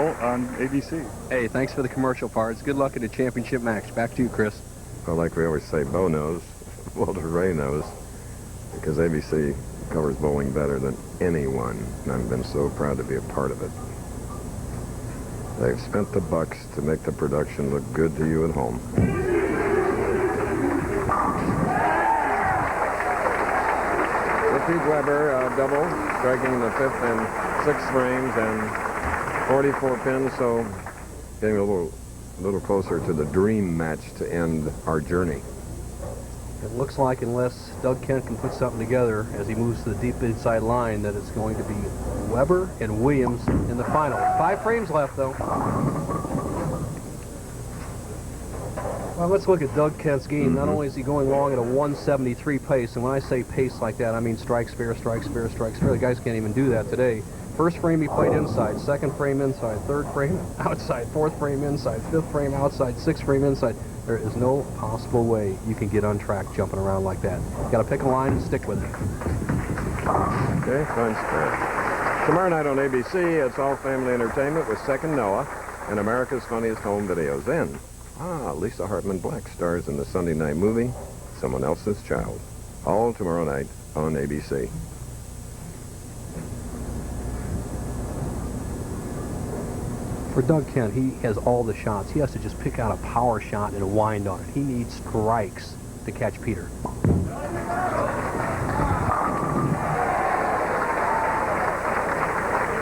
Speaker 19: ABC.
Speaker 2: Hey, thanks for the commercial parts. Good luck in the championship match. Back to you, Chris.
Speaker 22: Well, like we always say, Bo knows, Walter Ray knows, because ABC covers bowling better than anyone, and I've been so proud to be a part of it. They've spent the bucks to make the production look good to you at home. Pete Weber double, striking the 5th and 6th frames and 44 pins, so getting a little closer to the dream match to end our journey.
Speaker 2: It looks like, unless Doug Kent can put something together as he moves to the deep inside line, that it's going to be Weber and Williams in the final. 5 frames left, though. Well, let's look at Doug Kent's game. Not only is he going long at a 173 pace, and when I say pace like that, I mean strike spare, strike spare, strike spare. The guys can't even do that today. First frame he played inside, second frame inside, third frame outside, fourth frame inside, fifth frame outside, sixth frame inside. There is no possible way you can get on track jumping around like that. You got to pick a line and stick with it.
Speaker 22: Okay, fine spread. Tomorrow night on ABC, it's all family entertainment with Second Noah and America's Funniest Home Videos. Then, Lisa Hartman Black stars in the Sunday night movie, Someone Else's Child. All tomorrow night on ABC.
Speaker 2: For Doug Kent, he has all the shots. He has to just pick out a power shot and wind on it. He needs strikes to catch Peter.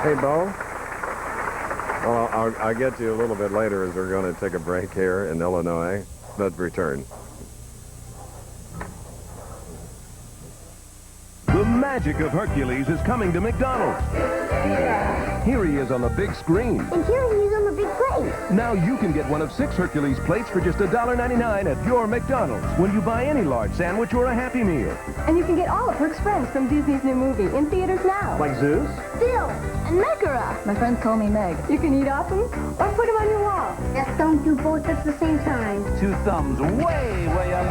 Speaker 22: Hey, Bo. Well, I'll get to you a little bit later as we're going to take a break here in Illinois, but return.
Speaker 6: The magic of Hercules is coming to McDonald's. Here he is on the big screen.
Speaker 8: And here he is on the big plate.
Speaker 6: Now you can get one of 6 Hercules plates for just $1.99 at your McDonald's when you buy any large sandwich or a Happy Meal.
Speaker 8: And you can get all of Perk's friends from Disney's new movie in theaters now.
Speaker 2: Like Zeus?
Speaker 8: Bill and Megara.
Speaker 18: My friends call me Meg.
Speaker 8: You can eat off them or put them on your wall. Just don't do both at the same time.
Speaker 6: 2 thumbs way, way up.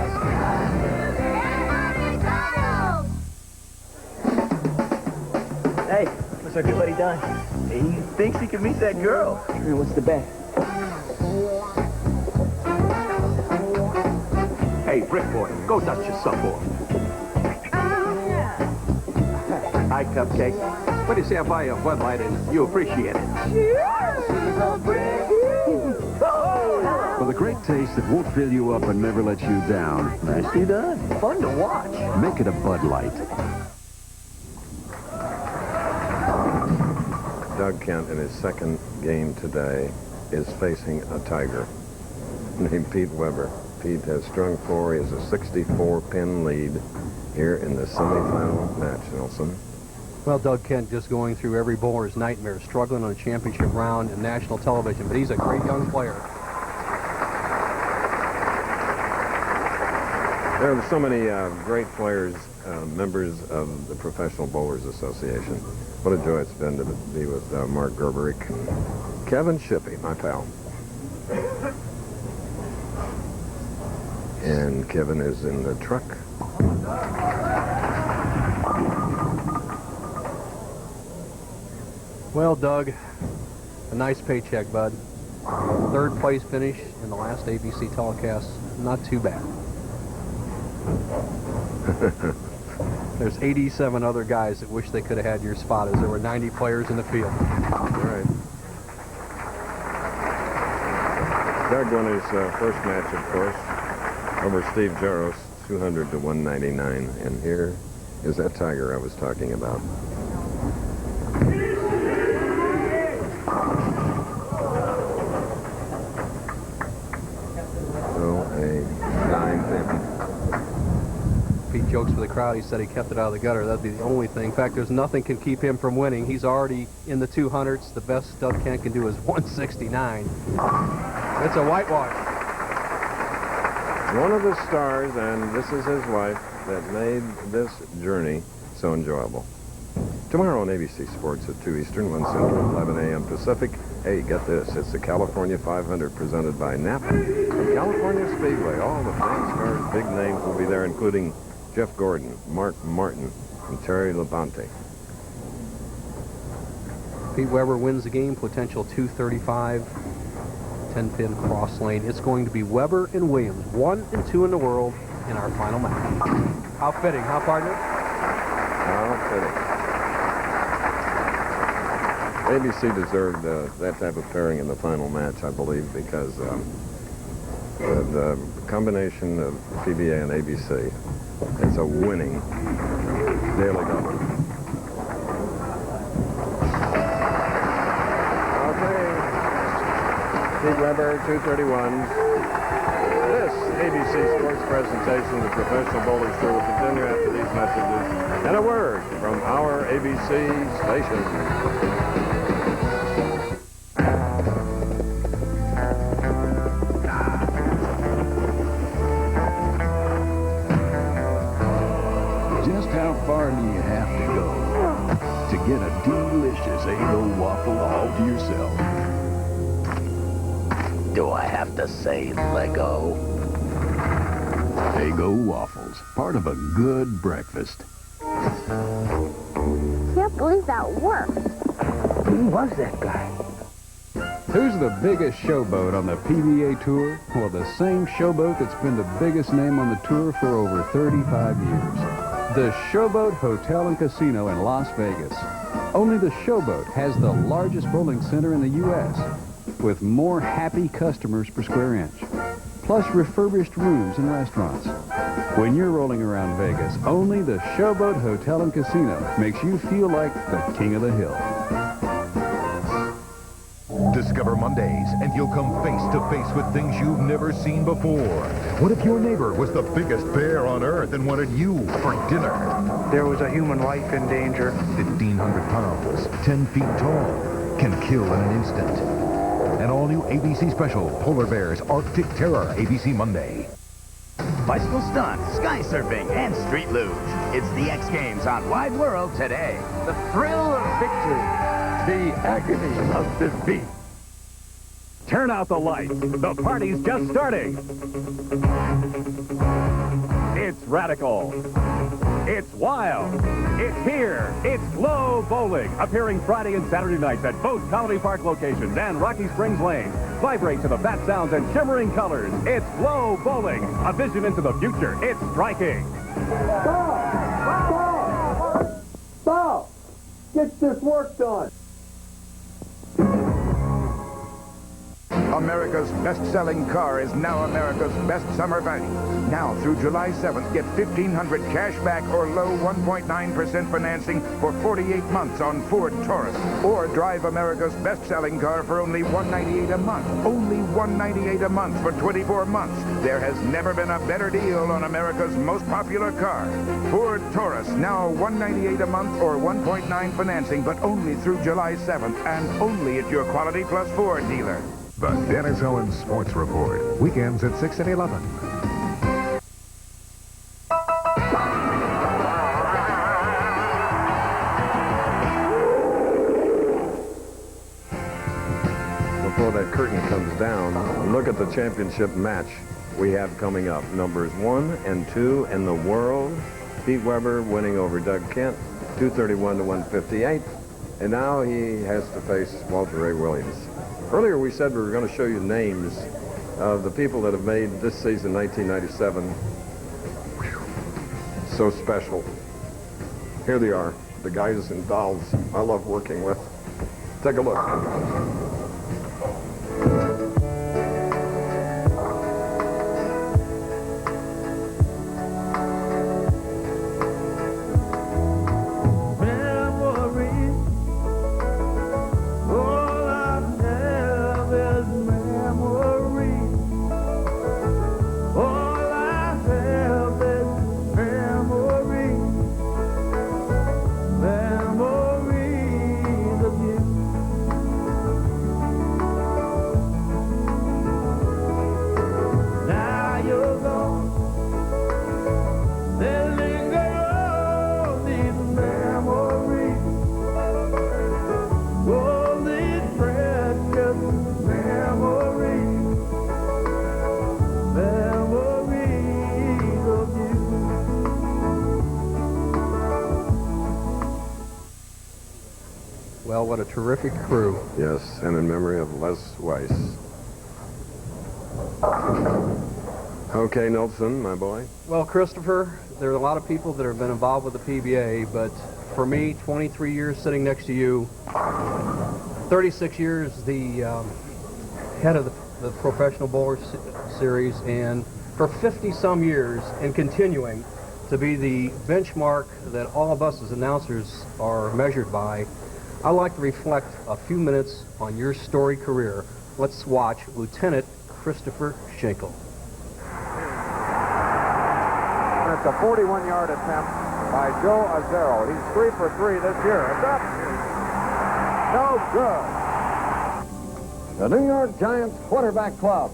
Speaker 13: Hey, what's our good buddy Don? He thinks he can meet that girl. What's the bet?
Speaker 14: Hey, Brick Boy, go dust yourself off. Hi, Cupcake.
Speaker 16: What do you say I buy you a Bud Light and you appreciate it?
Speaker 7: For the great taste that won't fill you up and never let you down.
Speaker 13: Nicely done. Fun to watch.
Speaker 7: Make it a Bud Light.
Speaker 22: Doug Kent, in his second game today, is facing a Tiger named Pete Weber. Pete has strung 4. He has a 64-pin lead here in the semifinal match, Nelson.
Speaker 2: Well, Doug Kent just going through every bowler's nightmare, struggling on a championship round in national television, but he's a great young player.
Speaker 22: There are so many great players, members of the Professional Bowlers Association. What a joy it's been to be with Mark Gerberick and Kevin Shippey, my pal. And Kevin is in the truck.
Speaker 2: Well, Doug, a nice paycheck, bud. 3rd place finish in the last ABC telecast. Not too bad. There's 87 other guys that wish they could have had your spot, as there were 90 players in the field.
Speaker 22: All right. Doug won his first match, of course, over Steve Jaros, 200 to 199. And here is that Tiger I was talking about. So a 9-pin.
Speaker 2: Pete jokes with the crowd. He said he kept it out of the gutter. That'd be the only thing. In fact, there's nothing can keep him from winning. He's already in the 200s. The best Doug Kent can do is 169. It's a whitewash.
Speaker 22: One of the stars, and this is his wife, that made this journey so enjoyable. Tomorrow on ABC Sports at 2 Eastern, 1 Central, 11 a.m. Pacific. Hey, get this. It's the California 500 presented by Napa. From California Speedway, all the famous cars, big names will be there, including Jeff Gordon, Mark Martin, and Terry Labonte.
Speaker 2: Pete Weber wins the game, potential 235, 10-pin cross lane. It's going to be Weber and Williams, 1 and 2 in the world in our final match. How fitting, huh, partner?
Speaker 22: How fitting. ABC deserved that type of pairing in the final match, I believe, because the combination of PBA and ABC is a winning daily double. Okay. Pete Weber, 231. This ABC Sports presentation of the Professional Bowlers Tour will continue after these messages and a word from our ABC station.
Speaker 7: How far do you have to go to get a delicious Eggo waffle all to yourself?
Speaker 1: Do I have to say Lego?
Speaker 7: Eggo waffles, part of a good breakfast.
Speaker 8: Can't believe that worked.
Speaker 13: Who was that guy?
Speaker 7: Who's the biggest showboat on the PBA Tour? Well, the same showboat that's been the biggest name on the tour for over 35 years. The Showboat Hotel and Casino in Las Vegas. Only the Showboat has the largest bowling center in the U.S. with more happy customers per square inch.
Speaker 3: plus refurbished rooms and restaurants. When you're rolling around Vegas, only the Showboat Hotel and Casino makes you feel like the king of the hill.
Speaker 23: Discover Mondays, and you'll come face to face with things you've never seen before. What if your neighbor was the biggest bear on earth and wanted you for dinner?
Speaker 10: There was a human life in danger.
Speaker 23: 1,500 pounds, 10 feet tall, can kill in an instant. An all-new ABC special, Polar Bears Arctic Terror, ABC Monday.
Speaker 11: Bicycle stunts, sky surfing, and street luge. It's the X Games on Wide World today.
Speaker 16: The thrill of victory. The agony of defeat. Turn out the lights. The party's just starting. It's radical. It's wild. It's here. It's Glow Bowling, appearing Friday and Saturday nights at both Colony Park locations and Rocky Springs Lane. Vibrate to the bat sounds and shimmering colors. It's Glow Bowling, a vision into the future. It's striking.
Speaker 9: Stop! Get this work done.
Speaker 20: America's best-selling car is now America's best summer value. Now through July 7th, get $1,500 cash back or low 1.9% financing for 48 months on Ford Taurus. Or drive America's best-selling car for only $198 a month. Only $198 a month for 24 months. There has never been a better deal on America's most popular car. Ford Taurus, now $198 a month or 1.9 financing, but only through July 7th and only at your Quality Plus Ford dealer.
Speaker 23: The Dennis Owens Sports Report, weekends at 6 and 11.
Speaker 22: Before that curtain comes down, look at the championship match we have coming up. Numbers 1 and 2 in the world. Pete Weber winning over Doug Kent, 231 to 158. And now he has to face Walter Ray Williams. Earlier we said we were going to show you names of the people that have made this season 1997 so special. Here they are, the guys and dolls I love working with. Take a look.
Speaker 2: Well, what a terrific crew.
Speaker 22: Yes, and in memory of Les Weiss. Okay, Nelson, my boy.
Speaker 2: Well, Christopher, there are a lot of people that have been involved with the PBA, but for me, 23 years sitting next to you, 36 years the head of the Professional Bowler Series, and for 50-some years and continuing to be the benchmark that all of us as announcers are measured by, I'd like to reflect a few minutes on your storied career. Let's watch Lieutenant Christopher Schenkel.
Speaker 9: It's a 41-yard attempt by Joe Azzaro. He's 3 for 3 this year. It's up. No good. The New York Giants Quarterback Club.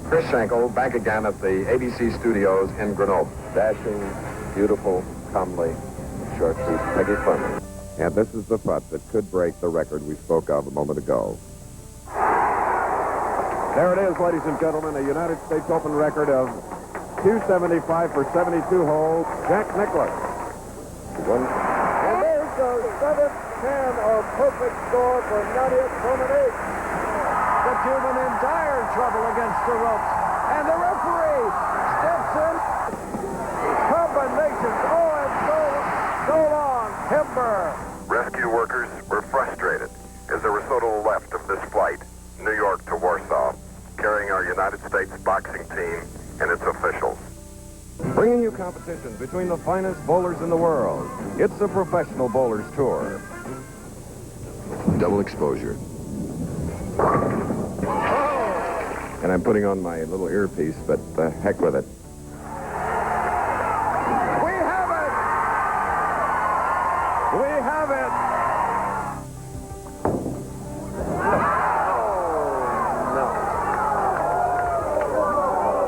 Speaker 21: Chris Schenkel back again at the ABC studios in Grenoble. Dashing, beautiful, comely, short piece, Peggy Fleming.
Speaker 22: And this is the putt that could break the record we spoke of a moment ago.
Speaker 9: There it is, ladies and gentlemen, a United States Open record of 275 for 72 holes. Jack Nicklaus. And there's the 7th can of perfect score for Nadia Comaneci.
Speaker 16: The Cuban in dire trouble against the ropes. And the referee steps in. Combinations. Oh, and so long. Timber.
Speaker 21: Rescue workers were frustrated as there was so little left of this flight, New York to Warsaw, carrying our United States and its officials.
Speaker 22: Bringing you competition between the finest bowlers in the world. It's the Professional Bowlers Tour. Double exposure. And I'm putting on my little earpiece, but heck with it.
Speaker 9: We have it! We have it! Oh,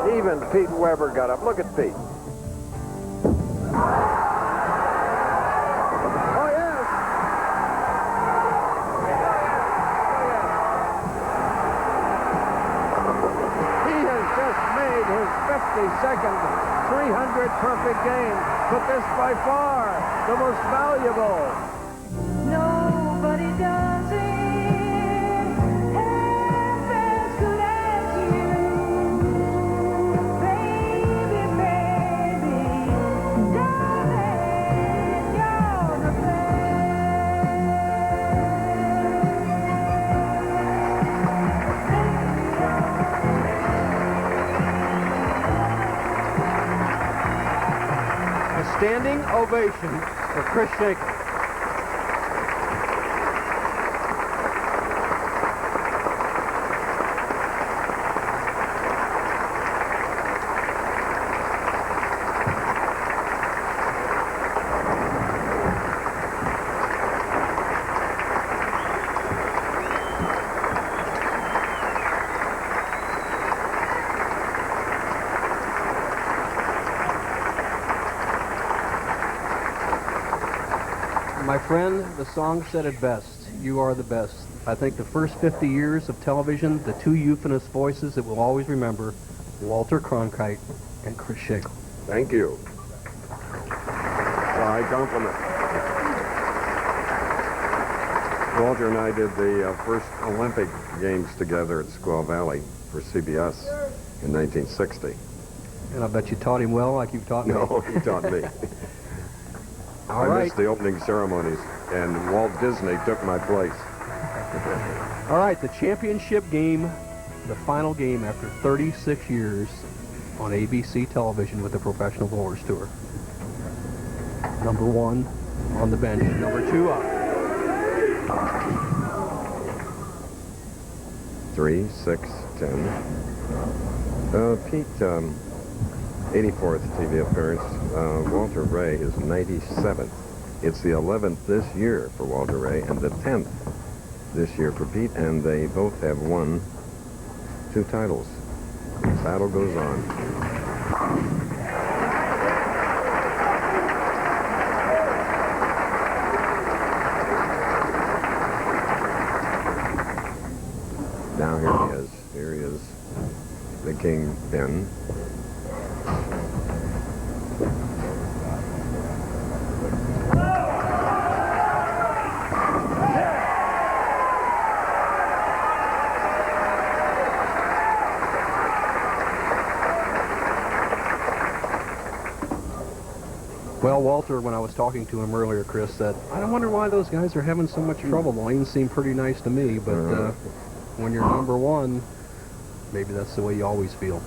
Speaker 9: no. Even Pete Weber got up. Look at Pete. Oh, yes! He has just made his 52nd 300 perfect game, but this by far the most valuable.
Speaker 4: Nobody does it half as good as you. Baby, baby, darling, you're the
Speaker 2: A standing ovation for Chris Schenkel. My friend, the song said it best. You are the best. I think the first 50 years of television, the two euphonious voices that we'll always remember, Walter Cronkite and Chris Schenkel.
Speaker 22: Thank you. High compliment. Walter and I did the first Olympic Games together at Squaw Valley for CBS in 1960.
Speaker 2: And I bet you taught him well like you've taught me.
Speaker 22: No, he taught me.
Speaker 2: All
Speaker 22: I
Speaker 2: right.
Speaker 22: missed the opening ceremonies, and Walt Disney took my place.
Speaker 2: All right, the championship game, the final game after 36 years on ABC television with the Professional Bowlers Tour. Number one on the bench, number two up.
Speaker 22: 3, 6, 10. Pete, 84th TV appearance. Walter Ray is 97th. It's the 11th this year for Walter Ray and the 10th this year for Pete, and they both have won 2 titles. The battle goes on. Now here he is. Here he is, the kingpin.
Speaker 2: Well, Walter, when I was talking to him earlier, Chris, said, I don't wonder why those guys are having so much trouble. The lanes seem pretty nice to me, but when you're number one, maybe that's the way you always feel.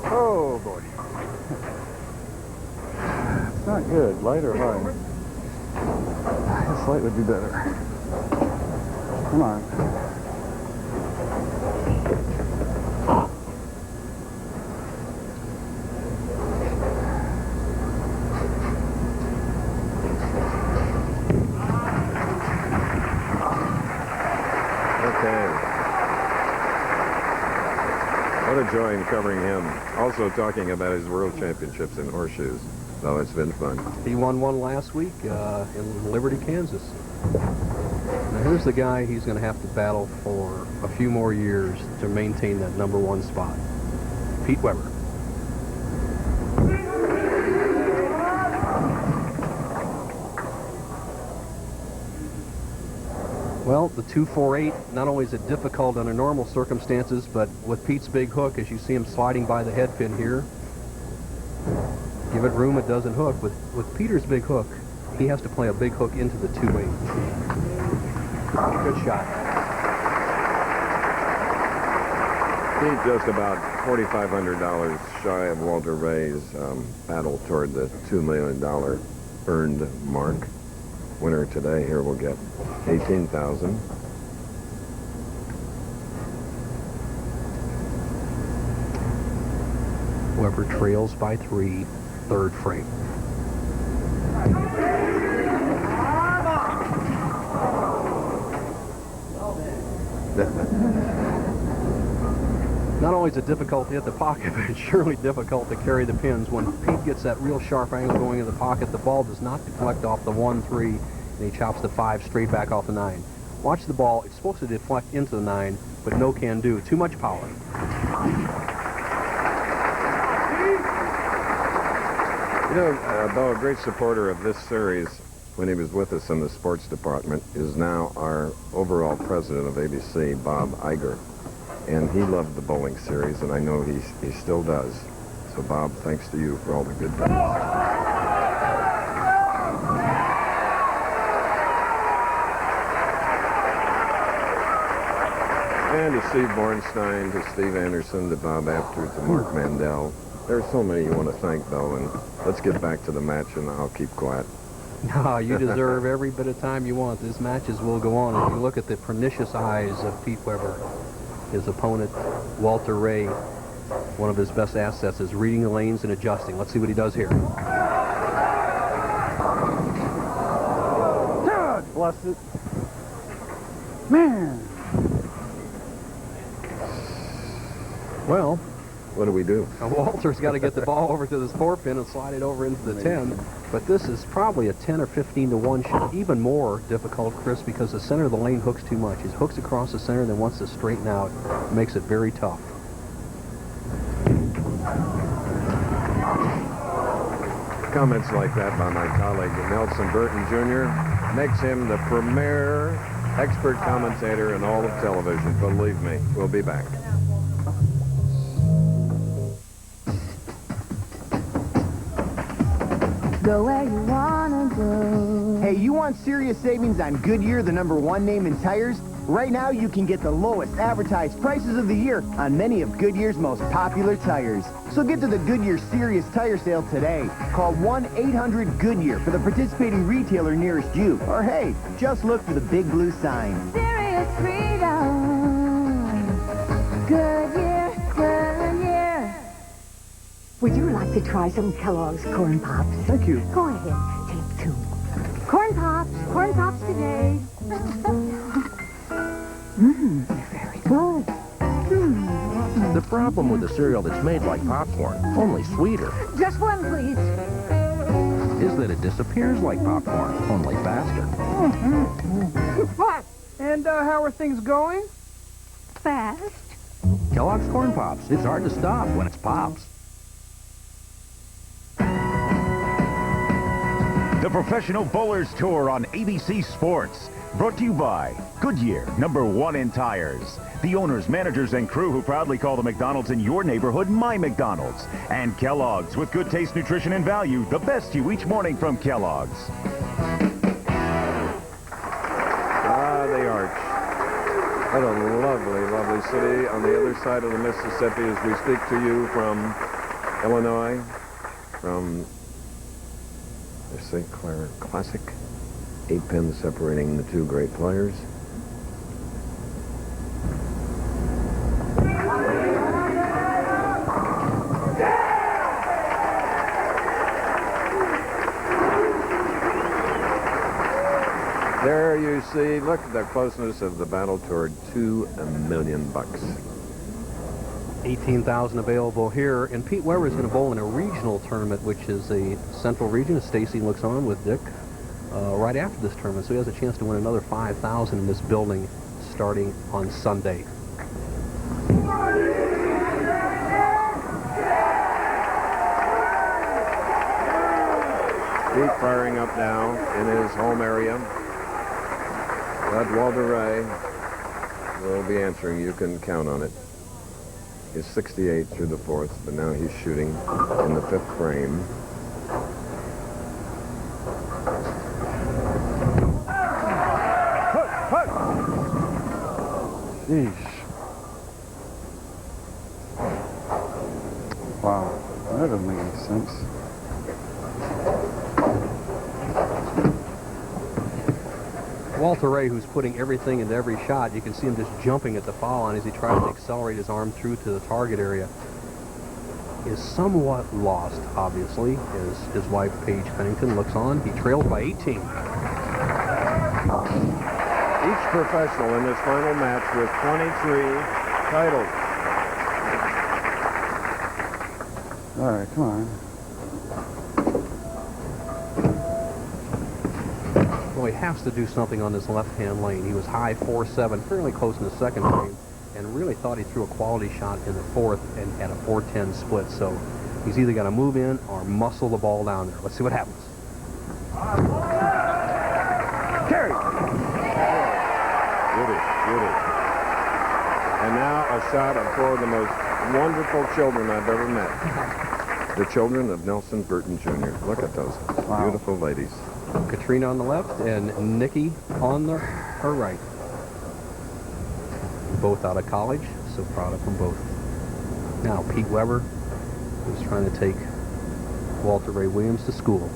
Speaker 19: Oh, boy. It's not good. Light or high? This light would be better. Come on.
Speaker 22: Okay. What a joy in covering him. Also talking about his world championships in horseshoes. So it's been fun.
Speaker 2: He won one last week in Liberty, Kansas. Now here's the guy he's going to have to battle for a few more years to maintain that number one spot. Pete Weber. Well, the 248, not only is it difficult under normal circumstances, but with Pete's big hook, as you see him sliding by the head pin here, give it room, it doesn't hook. With Peter's big hook, he has to play a big hook into the 2-8. Good shot.
Speaker 22: He's just about $4,500 shy of Walter Ray's battle toward the $2 million earned mark. Winner today here will get $18,000.
Speaker 2: Weber trails by 3, third frame. Not only is it difficult to hit the pocket, but it's surely difficult to carry the pins. When Pete gets that real sharp angle going in the pocket, the ball does not deflect off the 1-3, and he chops the 5 straight back off the 9. Watch the ball. It's supposed to deflect into the 9, but no can do. Too much power.
Speaker 22: You know, though a great supporter of this series when he was with us in the sports department is now our overall president of ABC, Bob Iger. And he loved the bowling series, and I know he still does. So, Bob, thanks to you for all the good things. And to Steve Bornstein, to Steve Anderson, to Bob Apter, to Mark Mandel. There are so many you want to thank, though, and let's get back to the match, and I'll keep quiet.
Speaker 2: No, you deserve every bit of time you want. These matches will go on. If you look at the pernicious eyes of Pete Weber, his opponent, Walter Ray, one of his best assets is reading the lanes and adjusting. Let's see what he does here.
Speaker 9: God bless it. Man.
Speaker 2: Well,
Speaker 22: what do we do?
Speaker 2: Walter's got to get the ball over to this 4-pin and slide it over into the 10. But this is probably a 10 or 15 to 1 shot. Even more difficult, Chris, because the center of the lane hooks too much. He hooks across the center, then wants to straighten out. It makes it very tough.
Speaker 22: Comments like that by my colleague Nelson Burton Jr. makes him the premier expert commentator in all of television. Believe me, we'll be back.
Speaker 5: Go where you wanna go. Hey, you want serious savings on Goodyear, the #1 name in tires? Right now, you can get the lowest advertised prices of the year on many of Goodyear's most popular tires. So get to the Goodyear Serious Tire Sale today. Call 1-800-GOODYEAR for the participating retailer nearest you. Or hey, just look for the big blue sign.
Speaker 4: Serious freedom. Goodyear, Goodyear.
Speaker 18: Would you like to try some Kellogg's Corn Pops?
Speaker 9: Thank you.
Speaker 18: Go ahead, take 2. Corn Pops today. They're very good.
Speaker 15: The problem with a cereal that's made like popcorn, only sweeter,
Speaker 18: Just one, please.
Speaker 15: is that it disappears like popcorn, only faster.
Speaker 9: And how are things going?
Speaker 18: Fast.
Speaker 15: Kellogg's Corn Pops. It's hard to stop when it's Pops.
Speaker 11: The Professional Bowlers Tour on ABC Sports. Brought to you by Goodyear, #1 in tires. The owners, managers, and crew who proudly call the McDonald's in your neighborhood My McDonald's. And Kellogg's, with good taste, nutrition, and value. The best you each morning from Kellogg's.
Speaker 22: Ah, the Arch. What a lovely, lovely city on the other side of the Mississippi as we speak to you from Illinois, from the St. Clair Classic. 8 pins separating the 2 great players. There you see, look at the closeness of the battle toward $2 million.
Speaker 2: 18,000 available here, and Pete Weber is going to bowl in a regional tournament, which is a central region, as Stacy looks on with Dick, right after this tournament. So he has a chance to win another 5,000 in this building starting on Sunday.
Speaker 22: Pete firing up now in his home area. But Walter Ray will be answering. You can count on it. He's 68 through the 4th, but now he's shooting in the 5th frame.
Speaker 19: Yeesh. Wow, that doesn't make any sense.
Speaker 2: Walter Ray, who's putting everything into every shot, you can see him just jumping at the foul line as he tries to accelerate his arm through to the target area, is somewhat lost, obviously, as his wife, Paige Pennington, looks on. He trails by 18.
Speaker 22: Each professional in this final match with 23 titles.
Speaker 19: All right, come on.
Speaker 2: Well, he has to do something on this left-hand lane. He was high 4-7, fairly close in the second frame, and really thought he threw a quality shot in the fourth and had a 4-10 split. So he's either got to move in or muscle the ball down there. Let's see what happens.
Speaker 22: Carry. Beauty, beauty. And now a shot of four of the most wonderful children I've ever met. The children of Nelson Burton Jr. Look at those beautiful ladies.
Speaker 2: Katrina on the left and Nikki on her right. Both out of college, so proud of them both. Now Pete Weber, who's trying to take Walter Ray Williams to school.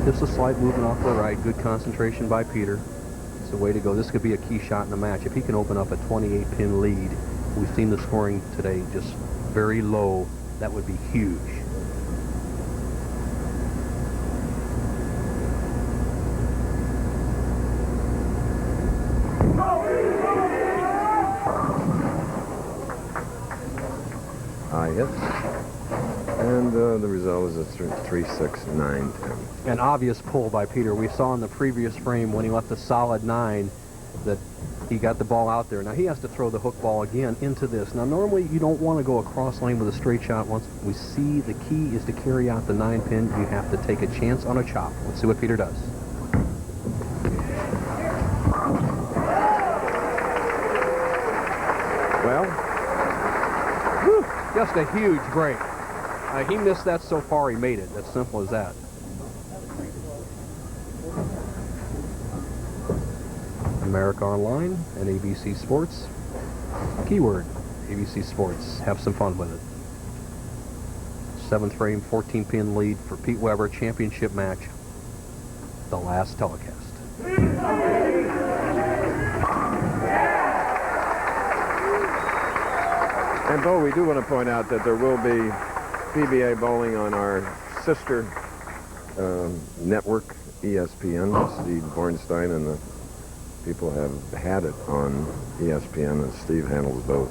Speaker 2: Just a slight movement off the right, good concentration by Peter. It's the way to go. This could be a key shot in the match. If he can open up a 28-pin lead, we've seen the scoring today just very low. That would be huge.
Speaker 22: High hit. And the result is a 3-6-9-10.
Speaker 2: An obvious pull by Peter. We saw in the previous frame when he left a solid 9 that he got the ball out there. Now he has to throw the hook ball again into this. Now normally you don't want to go across lane with a straight shot. Once we see the key is to carry out the 9-pin, you have to take a chance on a chop. Let's see what Peter does.
Speaker 22: Well,
Speaker 2: whew, just a huge break. He missed that so far, he made it. As simple as that. America Online and ABC Sports. Keyword, ABC Sports. Have some fun with it. 7th frame, 14-pin lead for Pete Weber. Championship match. The last telecast.
Speaker 22: and Bo, we do want to point out that there will be PBA bowling on our sister network, ESPN. Steve Bornstein and the people have had it on ESPN, and Steve handles both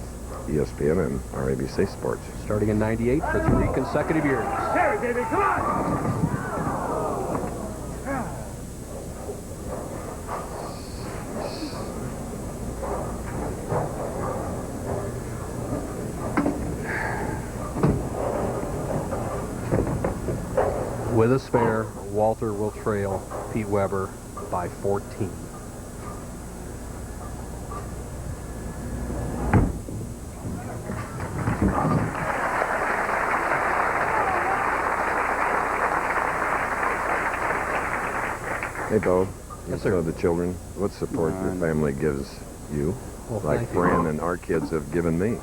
Speaker 22: ESPN and our ABC Sports.
Speaker 2: Starting in '98 for 3 consecutive years.
Speaker 9: Terry, baby, come on!
Speaker 2: With a spare, Walter will trail Pete Weber by 14.
Speaker 22: Hey, Bo.
Speaker 2: Yes,
Speaker 22: You
Speaker 2: sir.
Speaker 22: know the children. What support your family gives you,
Speaker 2: Well,
Speaker 22: like
Speaker 2: thank you.
Speaker 22: Fran and our kids have given me.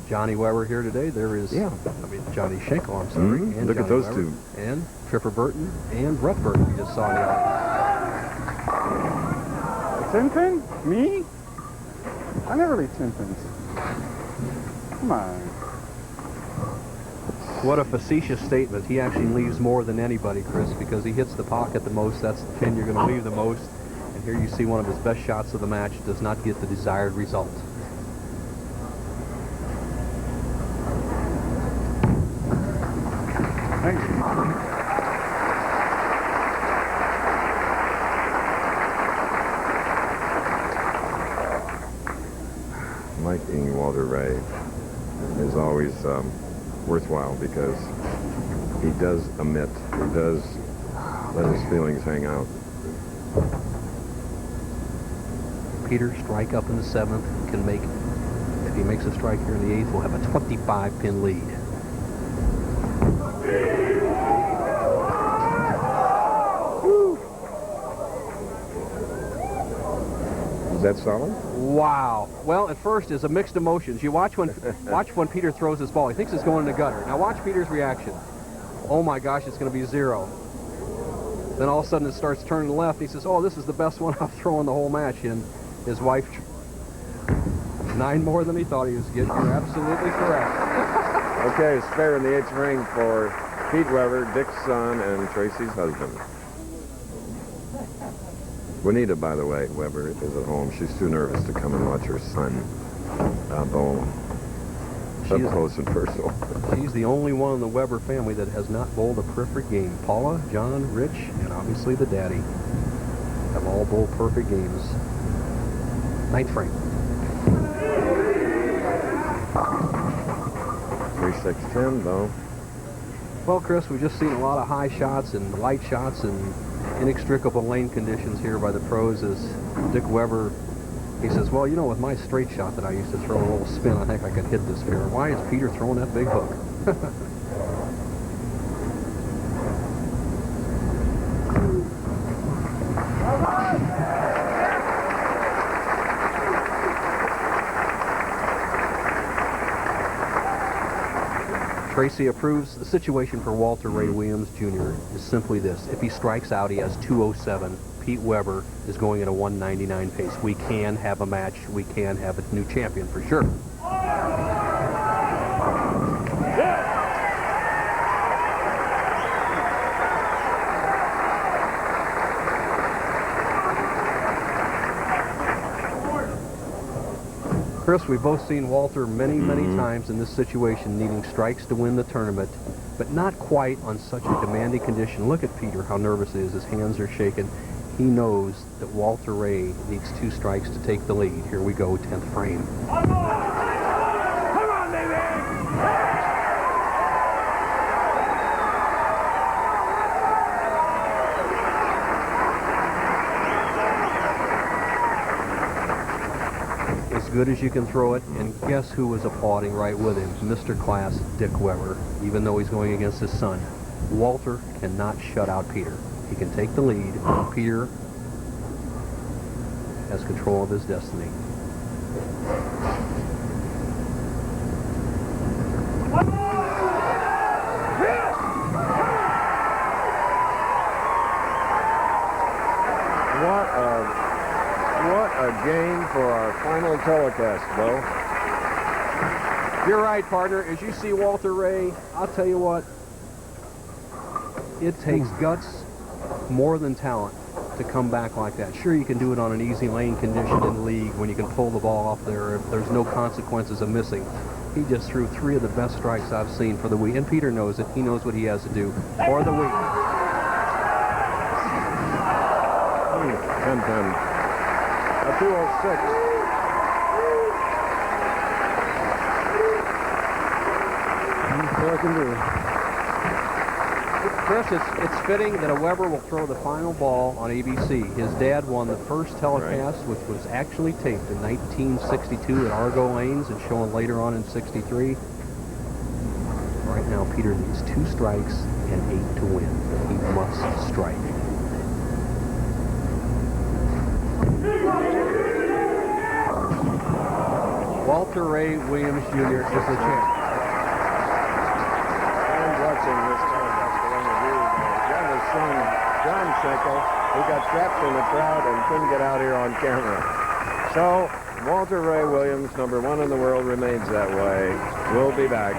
Speaker 2: Johnny Weber here today. There is, Johnny Schenkel, I'm sorry.
Speaker 22: Mhm.
Speaker 2: And
Speaker 22: Look at
Speaker 2: Johnny
Speaker 22: those
Speaker 2: Weber,
Speaker 22: two.
Speaker 2: And Tripper Burton and Brett Burton we just saw in the audience.
Speaker 19: Tin pin? Me? I never leave tin pins. Come on.
Speaker 2: What a facetious statement. He actually leaves more than anybody, Chris, because he hits the pocket the most. That's the pin you're going to leave the most. And here you see one of his best shots of the match does not get the desired result.
Speaker 19: Thank you.
Speaker 22: Liking Walter Ray is always worthwhile because he does omit, he does let his feelings hang out.
Speaker 2: Peter, strike up in the 7th, can make, if he makes a strike here in the 8th, we'll have a 25-pin lead.
Speaker 22: Is that solid?
Speaker 2: Wow. Well, at first, it's a mixed emotions. You watch when Peter throws this ball. He thinks it's going in the gutter. Now watch Peter's reaction. Oh my gosh, it's going to be 0. Then all of a sudden it starts turning left. He says, oh, this is the best one I've thrown the whole match. And his wife, 9 more than he thought he was getting. You're absolutely correct.
Speaker 22: Okay, it's fair in the 8th ring for Pete Weber, Dick's son, and Tracy's husband. Juanita, by the way, Weber is at home. She's too nervous to come and watch her son bowl up close and personal.
Speaker 2: She's the only one in the Weber family that has not bowled a perfect game. Paula, John, Rich, and obviously the daddy have all bowled perfect games. 9th frame.
Speaker 22: 3-6-10, though.
Speaker 2: Well, Chris, we've just seen a lot of high shots and light shots and inextricable lane conditions here by the pros as Dick Weber, he says, well, you know, with my straight shot that I used to throw a little spin, I think I could hit this fair. Why is Peter throwing that big hook? Tracy approves. The situation for Walter Ray Williams Jr. is simply this. If he strikes out, he has 207. Pete Weber is going at a 199 pace. We can have a match. We can have a new champion for sure. Chris, we've both seen Walter many, many times in this situation, needing strikes to win the tournament, but not quite on such a demanding condition. Look at Peter, how nervous he is. His hands are shaking. He knows that Walter Ray needs 2 strikes to take the lead. Here we go, 10th frame.
Speaker 9: Come on, baby!
Speaker 2: As good as you can throw it, and guess who was applauding right with him? Mr. Class, Dick Weber, even though he's going against his son. Walter cannot shut out Peter. He can take the lead. Peter has control of his destiny.
Speaker 22: What a game for our final telecast, Bo.
Speaker 2: You're right, partner. As you see Walter Ray, I'll tell you what, it takes guts more than talent to come back like that. Sure, you can do it on an easy lane condition in the league when you can pull the ball off there if there's no consequences of missing. He just threw 3 of the best strikes I've seen for the week, and Peter knows it. He knows what he has to do for the week.
Speaker 22: 10-10. A 206.
Speaker 2: Chris, it's fitting that a Weber will throw the final ball on ABC. His dad won the first telecast, which was actually taped in 1962 at Argo Lanes and shown later on in '63. Right now, Peter needs 2 strikes and 8 to win. He must strike. Walter Ray Williams Jr. is the champ.
Speaker 22: I'm watching this contest along with you. Youngest son, John Schenkel, who got trapped in the crowd and couldn't get out here on camera. So, Walter Ray Williams, #1 in the world, remains that way. We'll be back.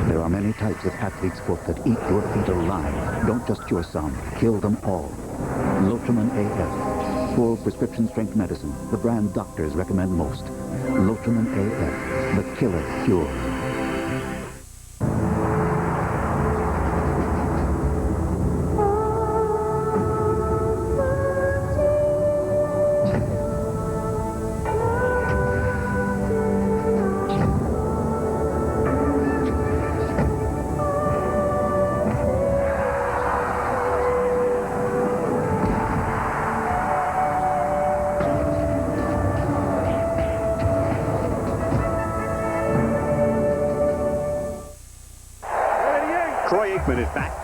Speaker 6: There are many types of athlete sport that eat your feet alive. Don't just cure some, kill them all. Lotrimin AF. Full prescription strength medicine, the brand doctors recommend most. Lotrimin AF, the killer cure.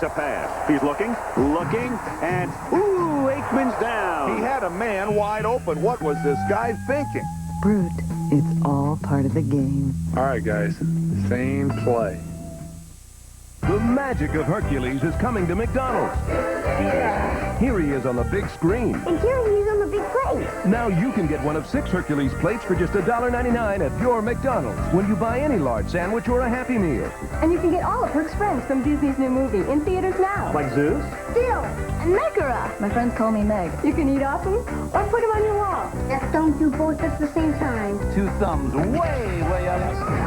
Speaker 12: gets a pass. He's looking, and ooh, Aikman's down.
Speaker 14: He had a man wide open. What was this guy thinking?
Speaker 17: Brute, it's all part of the game.
Speaker 22: All right, guys. Same play.
Speaker 24: The magic of Hercules is coming to McDonald's. Here he is on the big screen.
Speaker 8: And here he is on the big plate.
Speaker 24: Now you can get one of 6 Hercules plates for just $1.99 at your McDonald's when you buy any large sandwich or a Happy Meal.
Speaker 8: And you can get all of Herc's friends from Disney's new movie in theaters now.
Speaker 24: Like Zeus?
Speaker 8: Phil and Megara.
Speaker 4: My friends call me Meg.
Speaker 8: You can eat off them or put them on your wall. Just don't do both at the same time.
Speaker 14: 2 thumbs way up.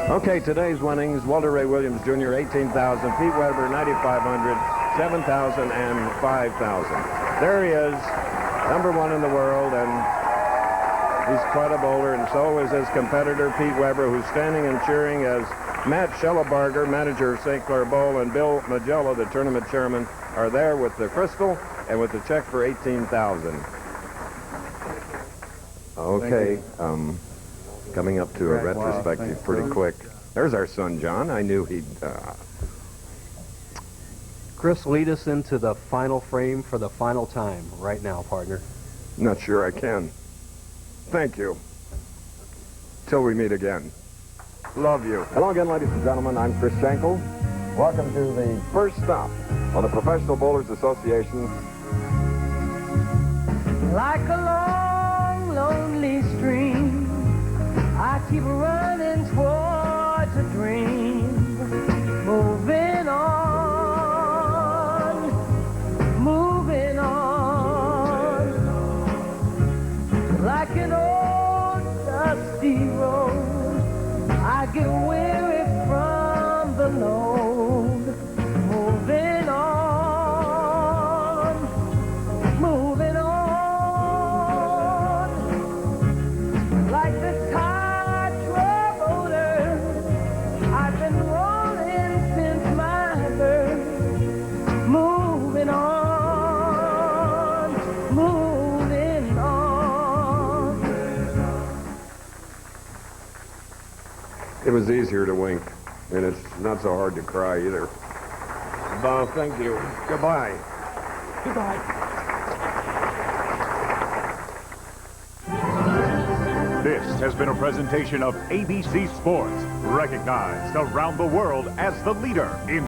Speaker 22: Okay, today's winnings, Walter Ray Williams Jr., 18,000, Pete Weber, 9,500, 7,000, and 5,000. There he is, #1 in the world, and he's quite a bowler, and so is his competitor, Pete Weber, who's standing and cheering as Matt Schellebarger, manager of St. Clair Bowl, and Bill Magella, the tournament chairman, are there with the crystal and with the check for 18,000. Okay, coming up to a retrospective pretty quick. There's our son, John. I knew he'd...
Speaker 2: Chris, lead us into the final frame for the final time right now, partner.
Speaker 22: Not sure I can. Thank you. Till we meet again. Love you.
Speaker 21: Hello again, ladies and gentlemen. I'm Chris Schenkel. Welcome to the first stop on the Professional Bowlers Association.
Speaker 4: Like a long, lonely stream, I keep running towards a dream, moving on, moving on, like an old dusty road. I get weary from the load, moving on, moving on, like the tide troubled. I've been rolling since my birth, moving on, moving on.
Speaker 22: It was easier to wink, and it's not so hard to cry either. Bob, thank you. Goodbye.
Speaker 4: Goodbye.
Speaker 23: This has been a presentation of ABC Sports, recognized around the world as the leader in